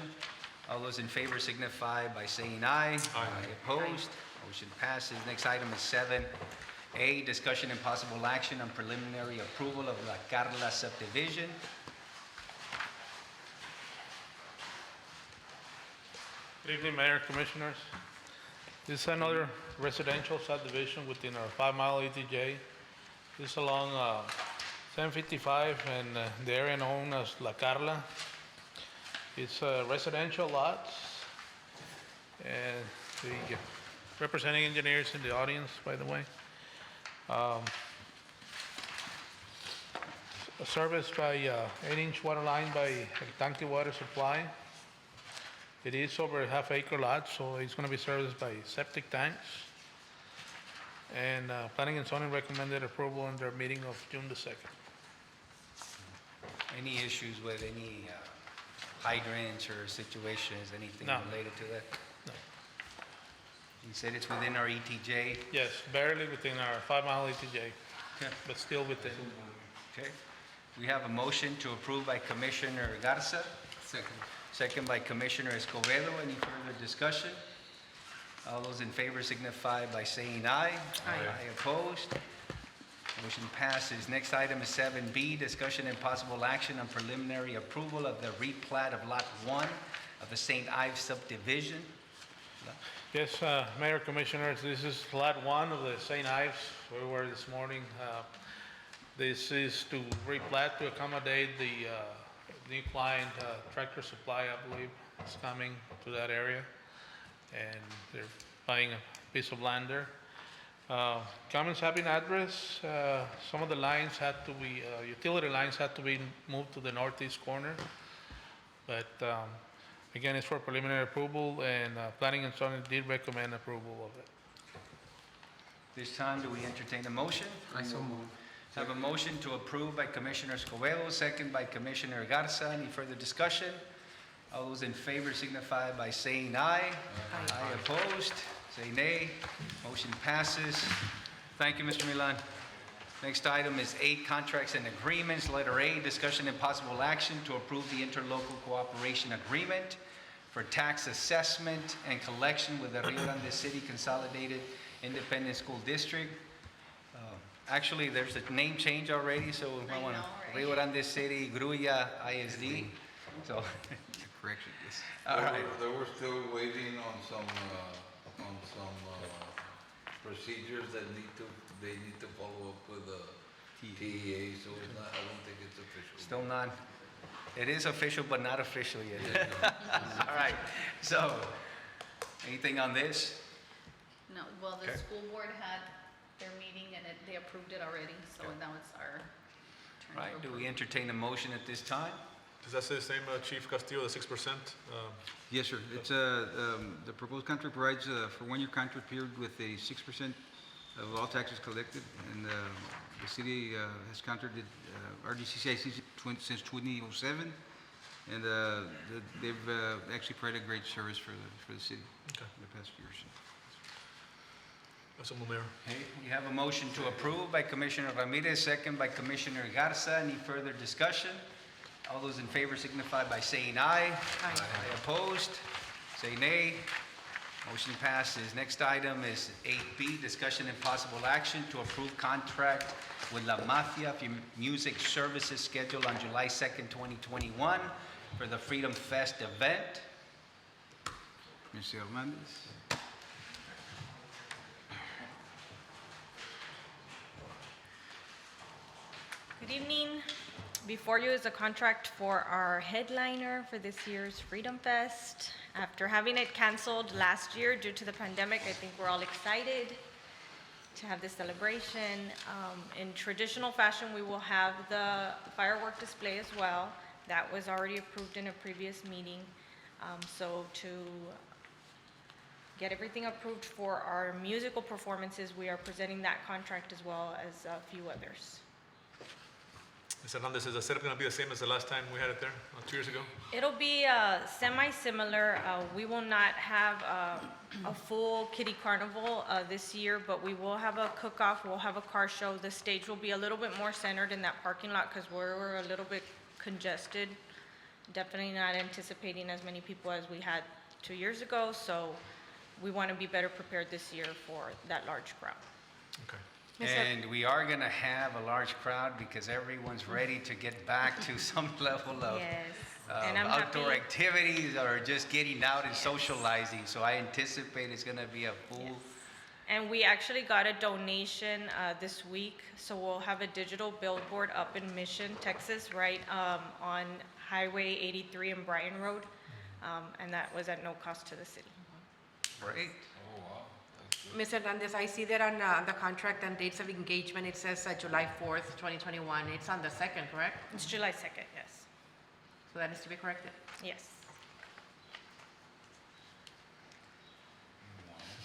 All those in favor signify by saying aye. Aye. Opposed? Motion passes. Next item is 7A, discussion and possible action on preliminary approval of La Carla subdivision. Good evening, Mayor, Commissioners. This is another residential subdivision within our 5-mile ETJ. This is along 755 and the area known as La Carla. It's residential lots, and the representing engineers in the audience, by the way. Serviced by 8-inch water line by Tanque Water Supply. It is over a half-acre lot, so it's going to be serviced by septic tanks. And Planning and Zoning recommended approval in their meeting of June the 2nd. Any issues with any hydrants or situations, anything No. related to that? No. You said it's within our ETJ? Yes, barely within our 5-mile ETJ, Okay. but still within. Okay. We have a motion to approve by Commissioner Garza, Second. second by Commissioner Escobedo. Any further discussion? All those in favor signify by saying aye. Aye. Opposed? Motion passes. Next item is 7B, discussion and possible action on preliminary approval of the replat of Lot 1 of the St. Ives subdivision. Yes, Mayor, Commissioners, this is Lot 1 of the St. Ives, where we were this morning. This is to replat to accommodate the new client, Tractor Supply, I believe, is coming to that area, and they're buying a piece of land there. Comments have been addressed. Some of the lines had to be, utility lines had to be moved to the northeast corner, but again, it's for preliminary approval, and Planning and Zoning did recommend approval of it. This time, do we entertain a motion? I so move. Have a motion to approve by Commissioner Escobedo, second by Commissioner Garza. Any further discussion? All those in favor signify by saying aye. Aye opposed, say nay. Motion passes. Thank you, Mr. Milan. Next item is 8, contracts and agreements. Letter A, discussion and possible action to approve the interlocal cooperation agreement for tax assessment and collection with the Rio Grande City Consolidated Independent School District. Actually, there's a name change already, so I want to Rio Grande City Gruya ISD. So, Correction, yes. all right. They were still waiting on some procedures that they need to follow up with the TEA, so it's not, I don't think it's official. Still not. It is official, but not official yet. All right. So, anything on this? No, well, the Okay. school board had their meeting and they approved it already, so Okay. now it's our turn to Right. Do approve. we entertain a motion at this time? Does that say the same, Chief Castillo, the 6%? Yes, sir. It's the proposed contract provides for 1-year contract period with a 6% of all taxes collected, and the city has contracted RGC-tv since 2007, and they've actually provided great service for the city Okay. in the past years. So move, Mayor. Okay, we have a motion to approve by Commissioner Ramirez, second by Commissioner Garza. Any further discussion? All those in favor signify by saying aye. Aye. Opposed? Say nay. Motion passes. Next item is 8B, discussion and possible action to approve contract with La Mafia for music services scheduled on July 2nd, 2021 for the Freedom Fest event. Mr. Hernandez. Good evening. Before you is a contract for our headliner for this year's Freedom Fest. After having it canceled last year due to the pandemic, I think we're all excited to have this celebration. In traditional fashion, we will have the firework display as well. That was already approved in a previous meeting. So to get everything approved for our musical performances, we are presenting that contract as well as a few others. Ms. Hernandez, is the setup going to be the same as the last time we had it there, 2 years ago? It'll be semi-similar. We will not have a full kiddie carnival this year, but we will have a cook-off, we'll have a car show. The stage will be a little bit more centered in that parking lot because we're a little bit congested. Definitely not anticipating as many people as we had 2 years ago, so we want to be better prepared this year for that large crowd. Okay. And we are going to have a large crowd because everyone's ready to get back to some level of Yes. And I'm outdoor happy. activities or just getting out and socializing. So I anticipate it's going to be a full. And we actually got a donation this week, so we'll have a digital billboard up in Mission, Texas, right on Highway 83 and Bryan Road, and that was at no cost to the city. Great. Ms. Hernandez, I see that on the contract and dates of engagement, it says July 4th, 2021. It's on the 2nd, correct? It's July 2nd, yes. So that needs to be corrected? Yes.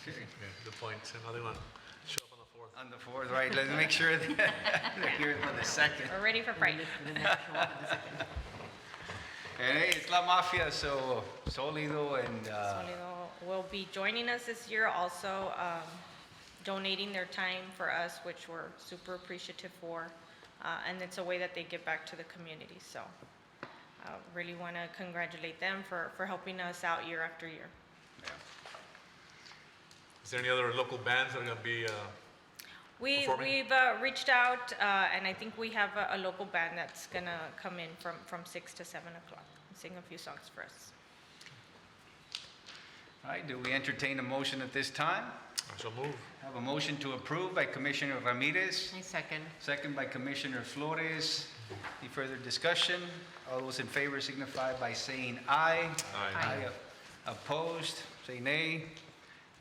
Okay. Yeah, good point. Another one. Show up on the 4th. On the 4th, right. Let's make sure that they're here on the 2nd. We're ready for Friday. And hey, it's La Mafia, so Solido and Solido will be joining us this year, also donating their time for us, which we're super appreciative for. And it's a way that they give back to the community. So really want to congratulate them for helping us out year after year. Is there any other local bands that are going to be? performing? We've reached out, and I think we have a local band that's gonna come in from 6 to 7 o'clock and sing a few songs for us. All right, do we entertain a motion at this time? I shall move. Have a motion to approve by Commissioner Ramirez, I second. second by Commissioner Flores. Any further discussion? All those in favor signify by saying aye. Aye. Opposed, say nay.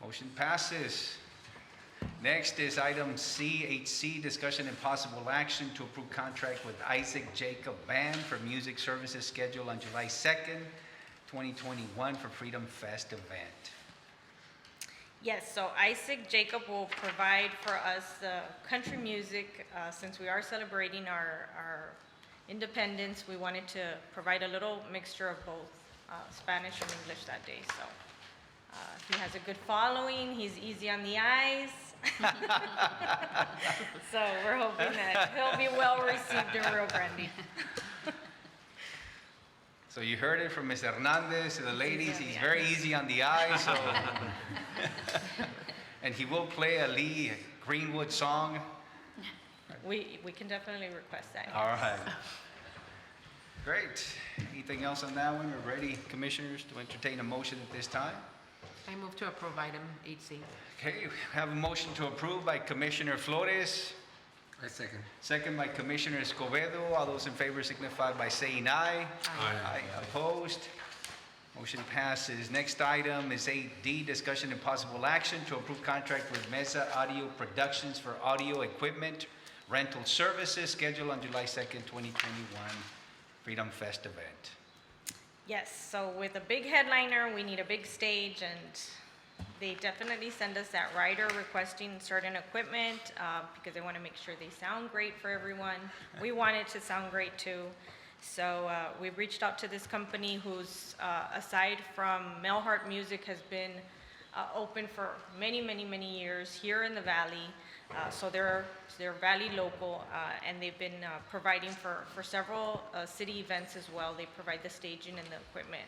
Motion passes. Next is item C8C, discussion and possible action to approve contract with Isaac Jacob Band for music services scheduled on July 2nd, 2021 for Freedom Fest event. Yes, so Isaac Jacob will provide for us the country music. Since we are celebrating our independence, we wanted to provide a little mixture of both Spanish and English that day. So he has a good following. He's easy on the eyes. So we're hoping that he'll be well received in Rio Grande. So you heard it from Ms. Hernandez, the ladies, he's very easy on the eye, so. And he will play a Lee Greenwood song. We can definitely request that. All right. Great. Anything else on that one? We're ready, commissioners, to entertain a motion at this time? I move to approve item 8C. Okay, we have a motion to approve by Commissioner Flores, I second. second by Commissioner Escobedo. All those in favor signify by saying aye. Aye. Opposed? Motion passes. Next item is 8D, discussion and possible action to approve contract with Mesa Audio Productions for audio equipment rental services scheduled on July 2nd, 2021, Freedom Fest event. Yes, so with a big headliner, we need a big stage, and they definitely send us that rider requesting certain equipment because they want to make sure they sound great for everyone. We want it to sound great too. So we've reached out to this company who's, aside from Melhart Music, has been open for many, many, many years here in the Valley. So they're Valley local, and they've been providing for several city events as well. They provide the staging and the equipment.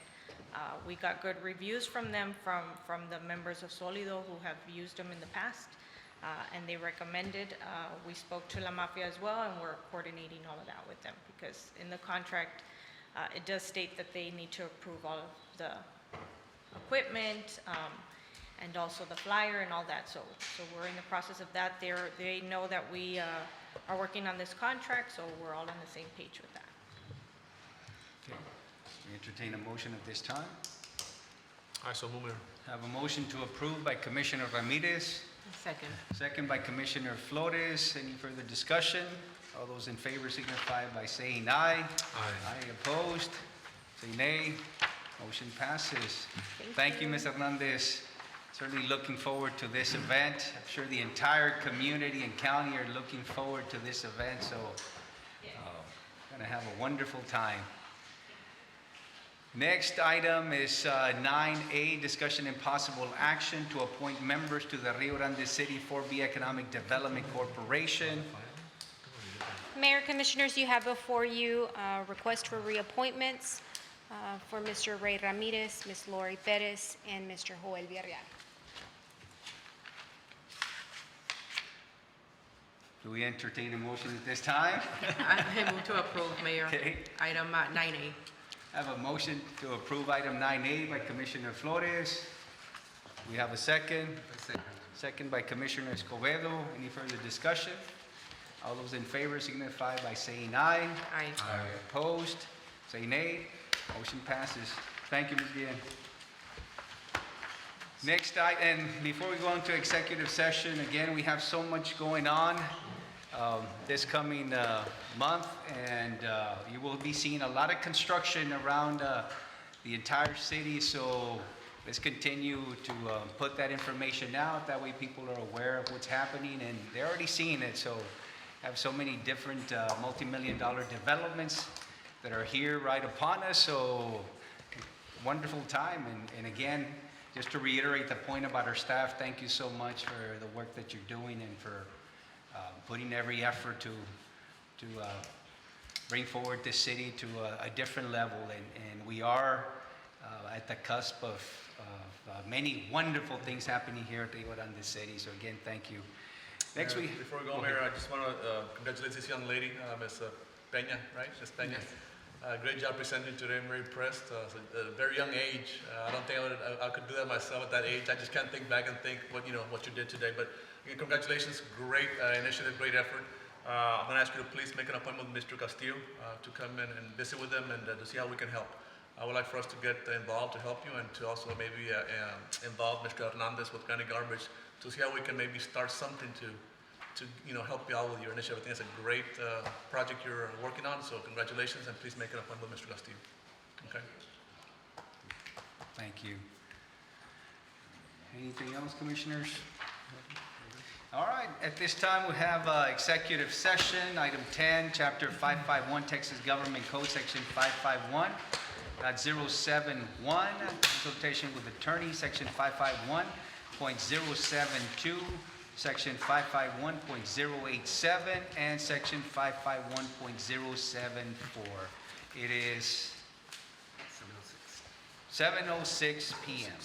We got good reviews from them, from the members of Solido who have used them in the past, and they recommended. We spoke to La Mafia as well, and we're coordinating all of that with them because in the contract, it does state that they need to approve all of the equipment, and also the flyer and all that. So we're in the process of that. They know that we are working on this contract, so we're all on the same page with that. Okay. We entertain a motion at this time. I so move, Mayor. Have a motion to approve by Commissioner Ramirez, Second. second by Commissioner Flores. Any further discussion? All those in favor signify by saying aye. Aye. Opposed? Say nay. Motion passes. Thank you, Ms. Hernandez. Certainly looking forward to this event. I'm sure the entire community and county are looking forward to this event, so gonna have a wonderful time. Next item is 9A, discussion and possible action to appoint members to the Rio Grande City 4B Economic Development Corporation. Mayor, Commissioners, you have before you a request for reappointments for Mr. Ray Ramirez, Ms. Lori Perez, and Mr. Joel Villarreal. Do we entertain a motion at this time? I move to approve, Mayor. Okay. Item 9A. I have a motion to approve item 9A by Commissioner Flores. We have a second. Second by Commissioner Escobedo. Any further discussion? All those in favor signify by saying aye. Aye. Opposed? Say nay. Motion passes. Thank you, Ms. Guillen. Next item, and before we go into executive session, again, we have so much going on this coming month, and you will be seeing a lot of construction around the entire city, so let's continue to put that information out. That way people are aware of what's happening, and they're already seeing it, so have so many different multi-million-dollar developments that are here right upon us, so wonderful time. And again, just to reiterate the point about our staff, thank you so much for the work that you're doing and for putting every effort to bring forward this city to a different level. And we are at the cusp of many wonderful things happening here at Rio Grande City. So again, thank you. Next week. Before we go, Mayor, I just want to congratulate this young lady, Ms. Peña, right? Ms. Peña. Great job presenting today. I'm very impressed. So, a very young age. I don't think I could do that myself at that age. I just can't think back and think what you did today. But again, congratulations. Great initiative, great effort. I'm going to ask you to please make an appointment with Mr. Castillo to come in and visit with them and to see how we can help. I would like for us to get involved to help you and to also maybe involve Mr. Hernandez with Granite Garbage to see how we can maybe start something to help you out with your initiative. I think it's a great project you're working on, so congratulations, and please make an appointment with Mr. Castillo. Okay? Thank you. Anything else, commissioners? All right, at this time we have executive session, item 10, chapter 551, Texas Government Code, section 551.071, consultation with attorney, section 551.072, section 551.087, and section 551.074. It is 7:06 p.m.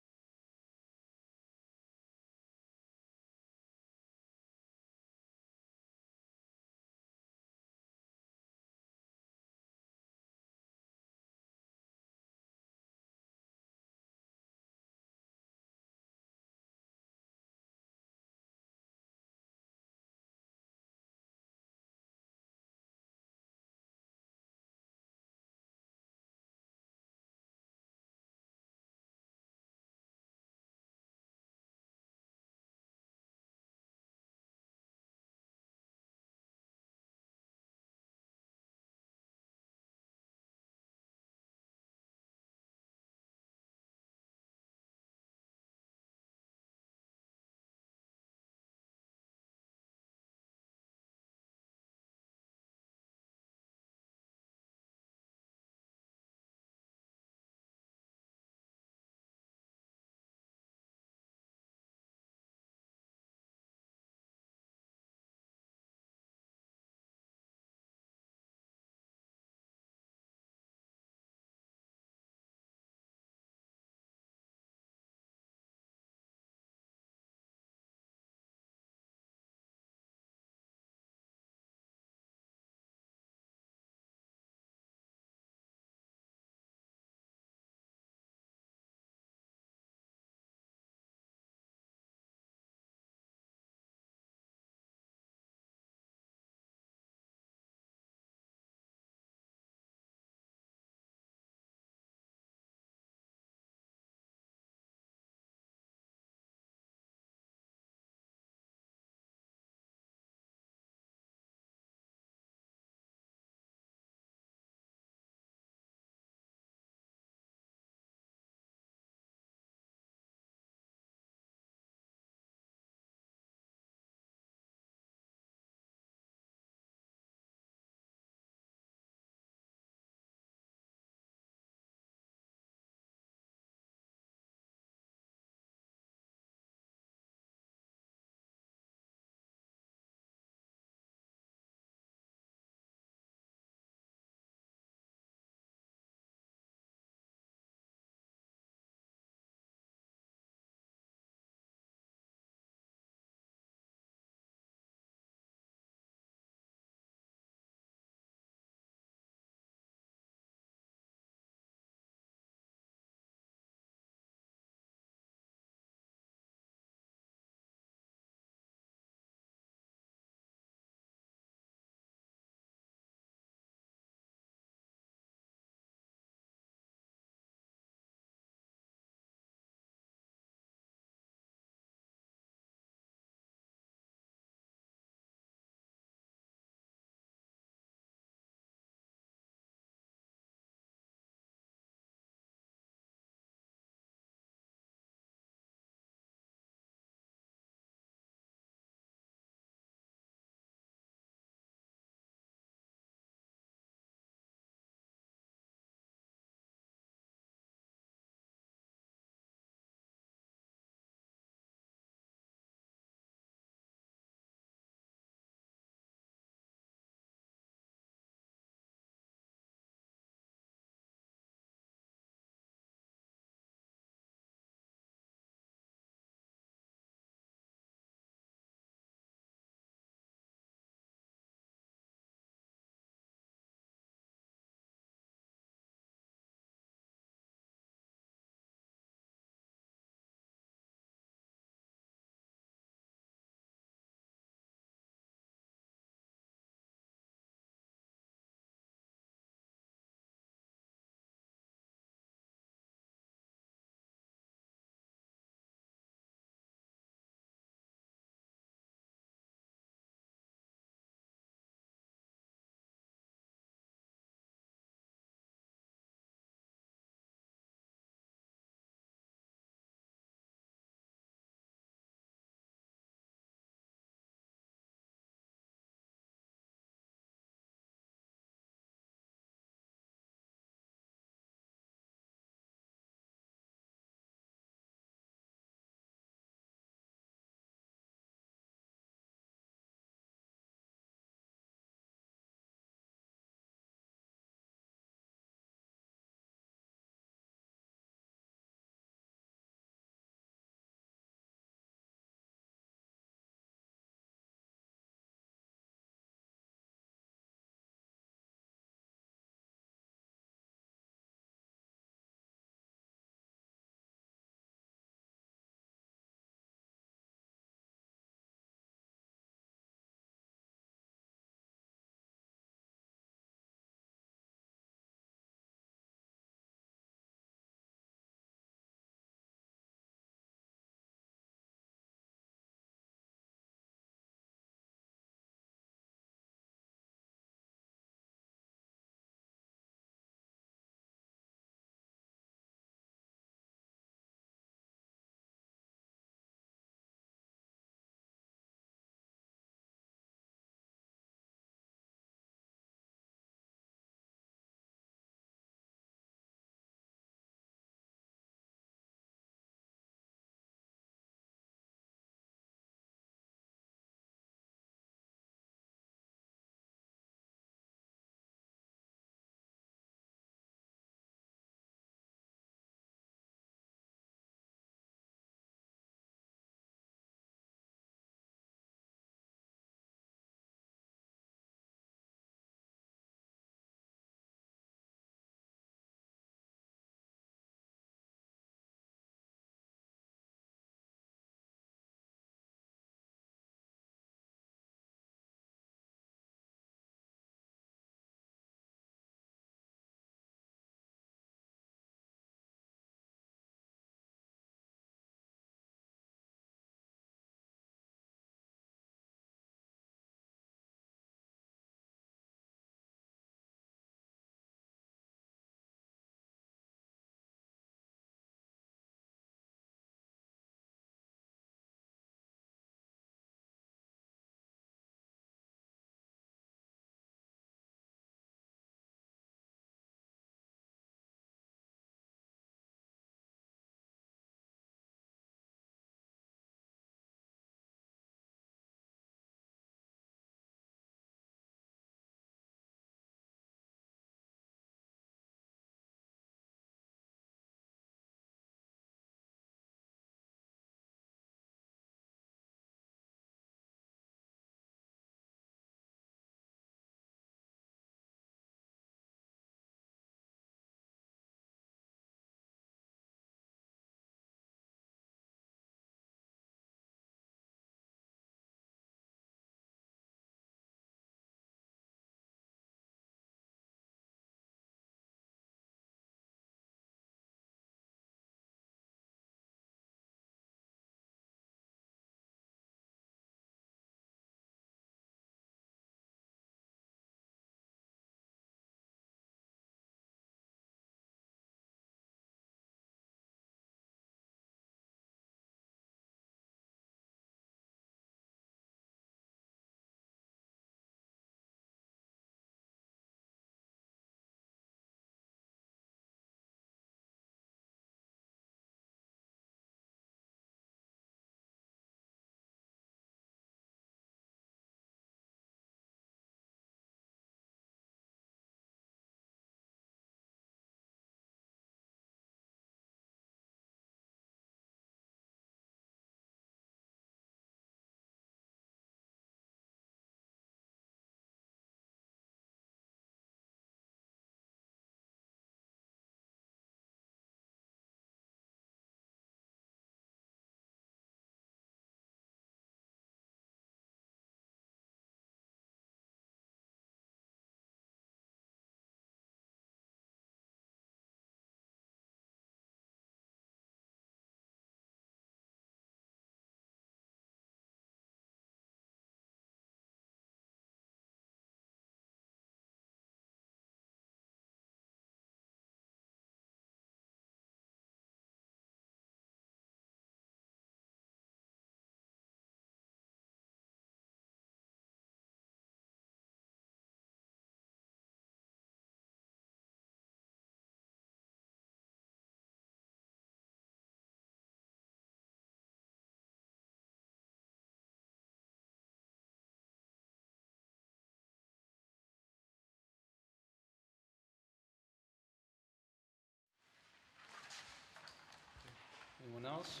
Anyone else?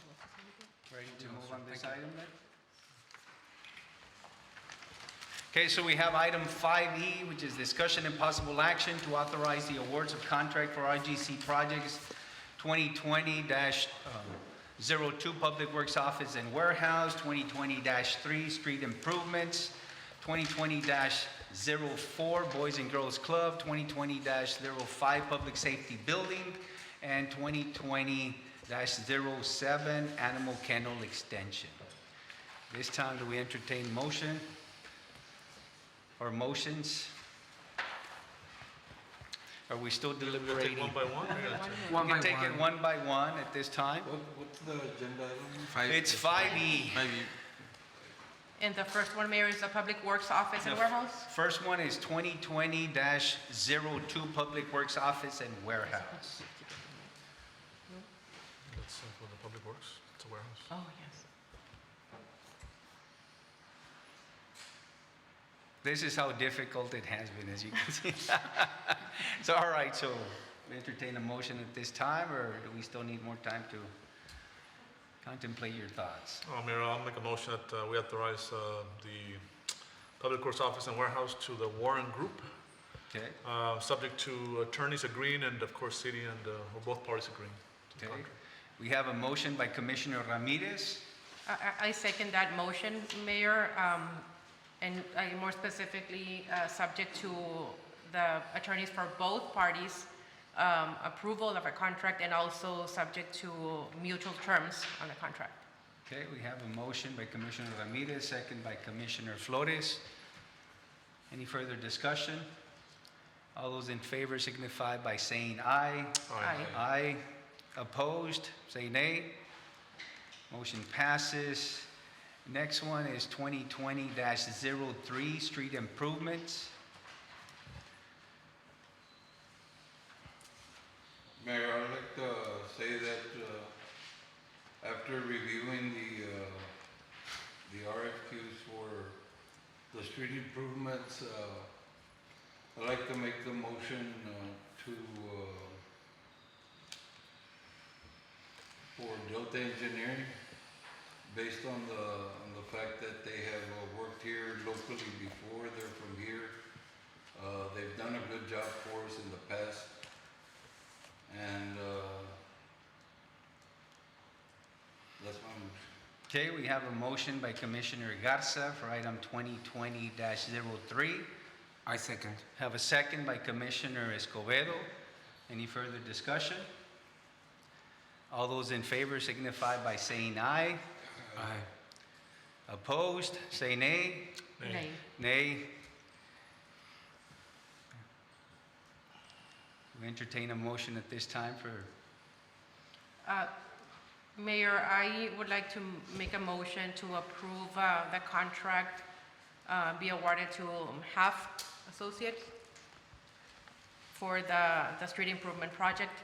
Ready to move on this item then? Okay, so we have item 5E, which is discussion and possible action to authorize the awards of contract for RGC projects 2020-02 Public Works Office and Warehouse, 2020-3 Street Improvements, 2020-04 Boys and Girls Club, 2020-05 Public Safety Building, and 2020-07 Animal Kennel Extension. This time, do we entertain motion or motions? Are we still deliberating? One by one? We can take it one by one at this time. What's the agenda item? It's 5E. And the first one, Mayor, is the Public Works Office and Warehouse? First one is 2020-02 Public Works Office and Warehouse. That's for the Public Works, it's a warehouse. Oh, yes. This is how difficult it has been, as you can see. So, all right, so we entertain a motion at this time, or do we still need more time to contemplate your thoughts? Mayor, I'll make a motion that we authorize the Public Works Office and Warehouse to the Warren Group, Okay, subject to attorneys agreeing and of course city and or both parties agreeing to the okay. contract. We have a motion by Commissioner Ramirez. I second that motion, Mayor, and more specifically, subject to the attorneys for both parties approval of a contract and also subject to mutual terms on the contract. Okay, we have a motion by Commissioner Ramirez, second by Commissioner Flores. Any further discussion? All those in favor signify by saying aye. Aye. Aye. Opposed, say nay. Motion passes. Next one is 2020-03 Street Improvements. Mayor, I'd like to say that after reviewing the RFQs for the street improvements, I'd like to make the motion for Delta Engineering, based on the fact that they have worked here locally before. They're from here. They've done a good job for us in the past. And that's my motion. Okay, we have a motion by Commissioner Garza for item 2020-03. I second. Have a second by Commissioner Escobedo. Any further discussion? All those in favor signify by saying aye. Aye. Opposed, say nay. Nay. Nay. We entertain a motion at this time for, Mayor, I would like to make a motion to approve the contract be awarded to Half Associates for the street improvement project,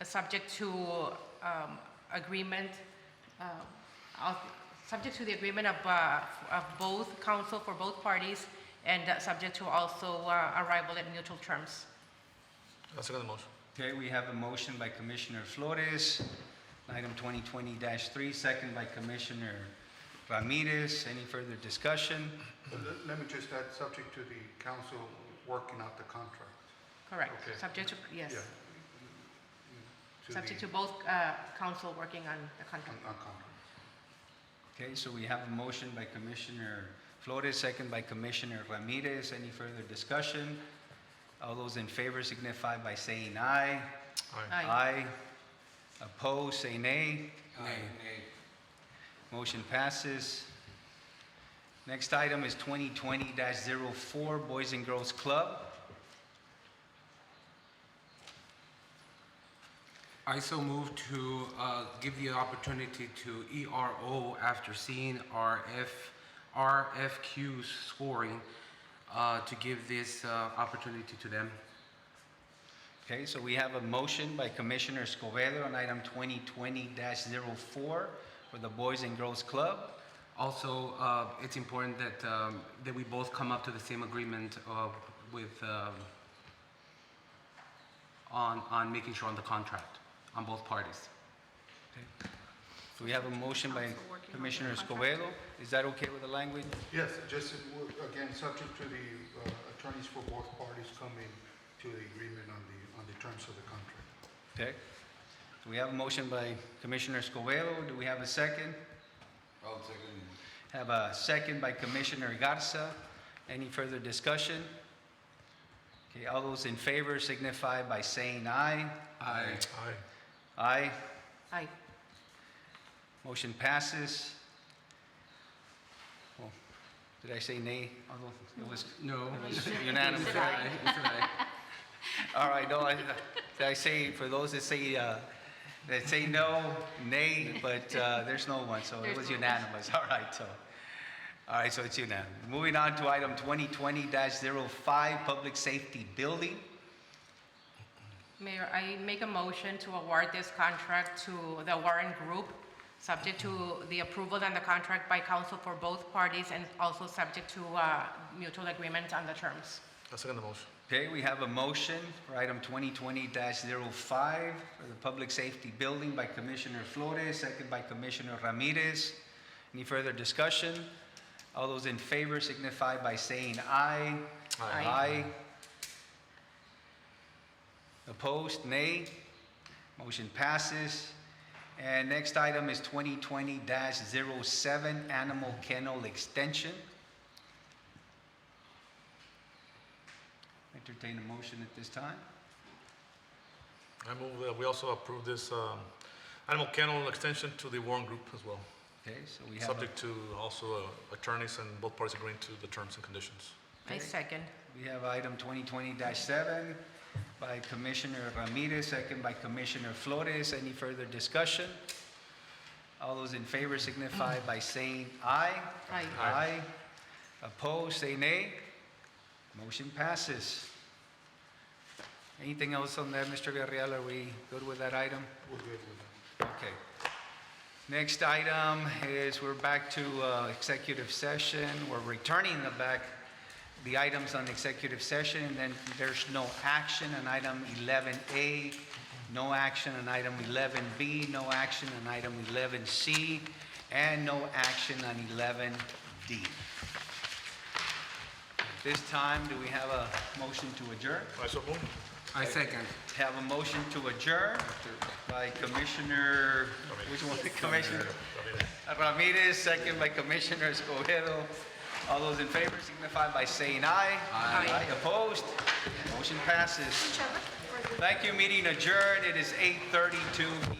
subject to agreement, subject to the agreement of both counsel for both parties, and subject to also arrival at mutual terms. I'll second the motion. okay, we have a motion by Commissioner Flores, item 2020-3, second by Commissioner Ramirez. Any further discussion? Let me just add, subject to the council working out the contract. Correct. Okay. Subject to, yes. Yeah. Subject to both council working on the contract. On contract. Okay, so we have a motion by Commissioner Flores, second by Commissioner Ramirez. Any further discussion? All those in favor signify by saying aye. Aye. Aye. Opposed, say nay. Nay. Motion passes. Next item is 2020-04 Boys and Girls Club. I so move to give the opportunity to ERO after seeing our RFQ scoring to give this opportunity to them. Okay, so we have a motion by Commissioner Escobedo on item 2020-04 for the Boys and Girls Club. Also, it's important that that we both come up to the same agreement with on making sure on the contract on both parties. Okay. We have a motion by Commissioner Escobedo. Is that okay with the language? Yes, just, again, subject to the attorneys for both parties coming to the agreement on the terms of the contract. Okay. So we have a motion by Commissioner Escobedo. Do we have a second? I'll second. Have a second by Commissioner Garza. Any further discussion? Okay, all those in favor signify by saying aye. Aye. Aye. Aye. Motion passes. Oh, did I say nay? Although it was No. it was unanimous. Said aye. It's all right. All right, no, did I say, for those that say no, nay, but there's no one, so it was unanimous. All right, so it's unanimous. Moving on to item 2020-05, Public Safety Building. Mayor, I make a motion to award this contract to the Warren Group, subject to the approval and the contract by council for both parties, and also subject to mutual agreement on the terms. I second the motion. Okay, we have a motion for item 2020-05 for the Public Safety Building by Commissioner Flores, second by Commissioner Ramirez. Any further discussion? All those in favor signify by saying aye. Aye. Aye. Opposed, nay. Motion passes. And next item is 2020-07, Animal Kennel Extension. Entertain a motion at this time. I move that we also approve this animal kennel extension to the Warren Group as well. Okay, so we have Subject to also attorneys and both parties agreeing to the terms and conditions. I second. We have item 2020-7 by Commissioner Ramirez, second by Commissioner Flores. Any further discussion? All those in favor signify by saying aye. Aye. Aye. Opposed, say nay. Motion passes. Anything else on that, Mr. Villarreal? Are we good with that item? We're good with that. Okay. Next item is we're back to executive session. We're returning the items on executive session, and then there's no action on item 11A, no action on item 11B, no action on item 11C, and no action on 11D. At this time, do we have a motion to adjourn? I so move. I second. Have a motion to adjourn by Commissioner, which one? Commissioner Ramirez, second by Commissioner Escobedo. All those in favor signify by saying aye. Aye. Opposed? Motion passes. Thank you, meeting adjourned. It is 8:32 p.m.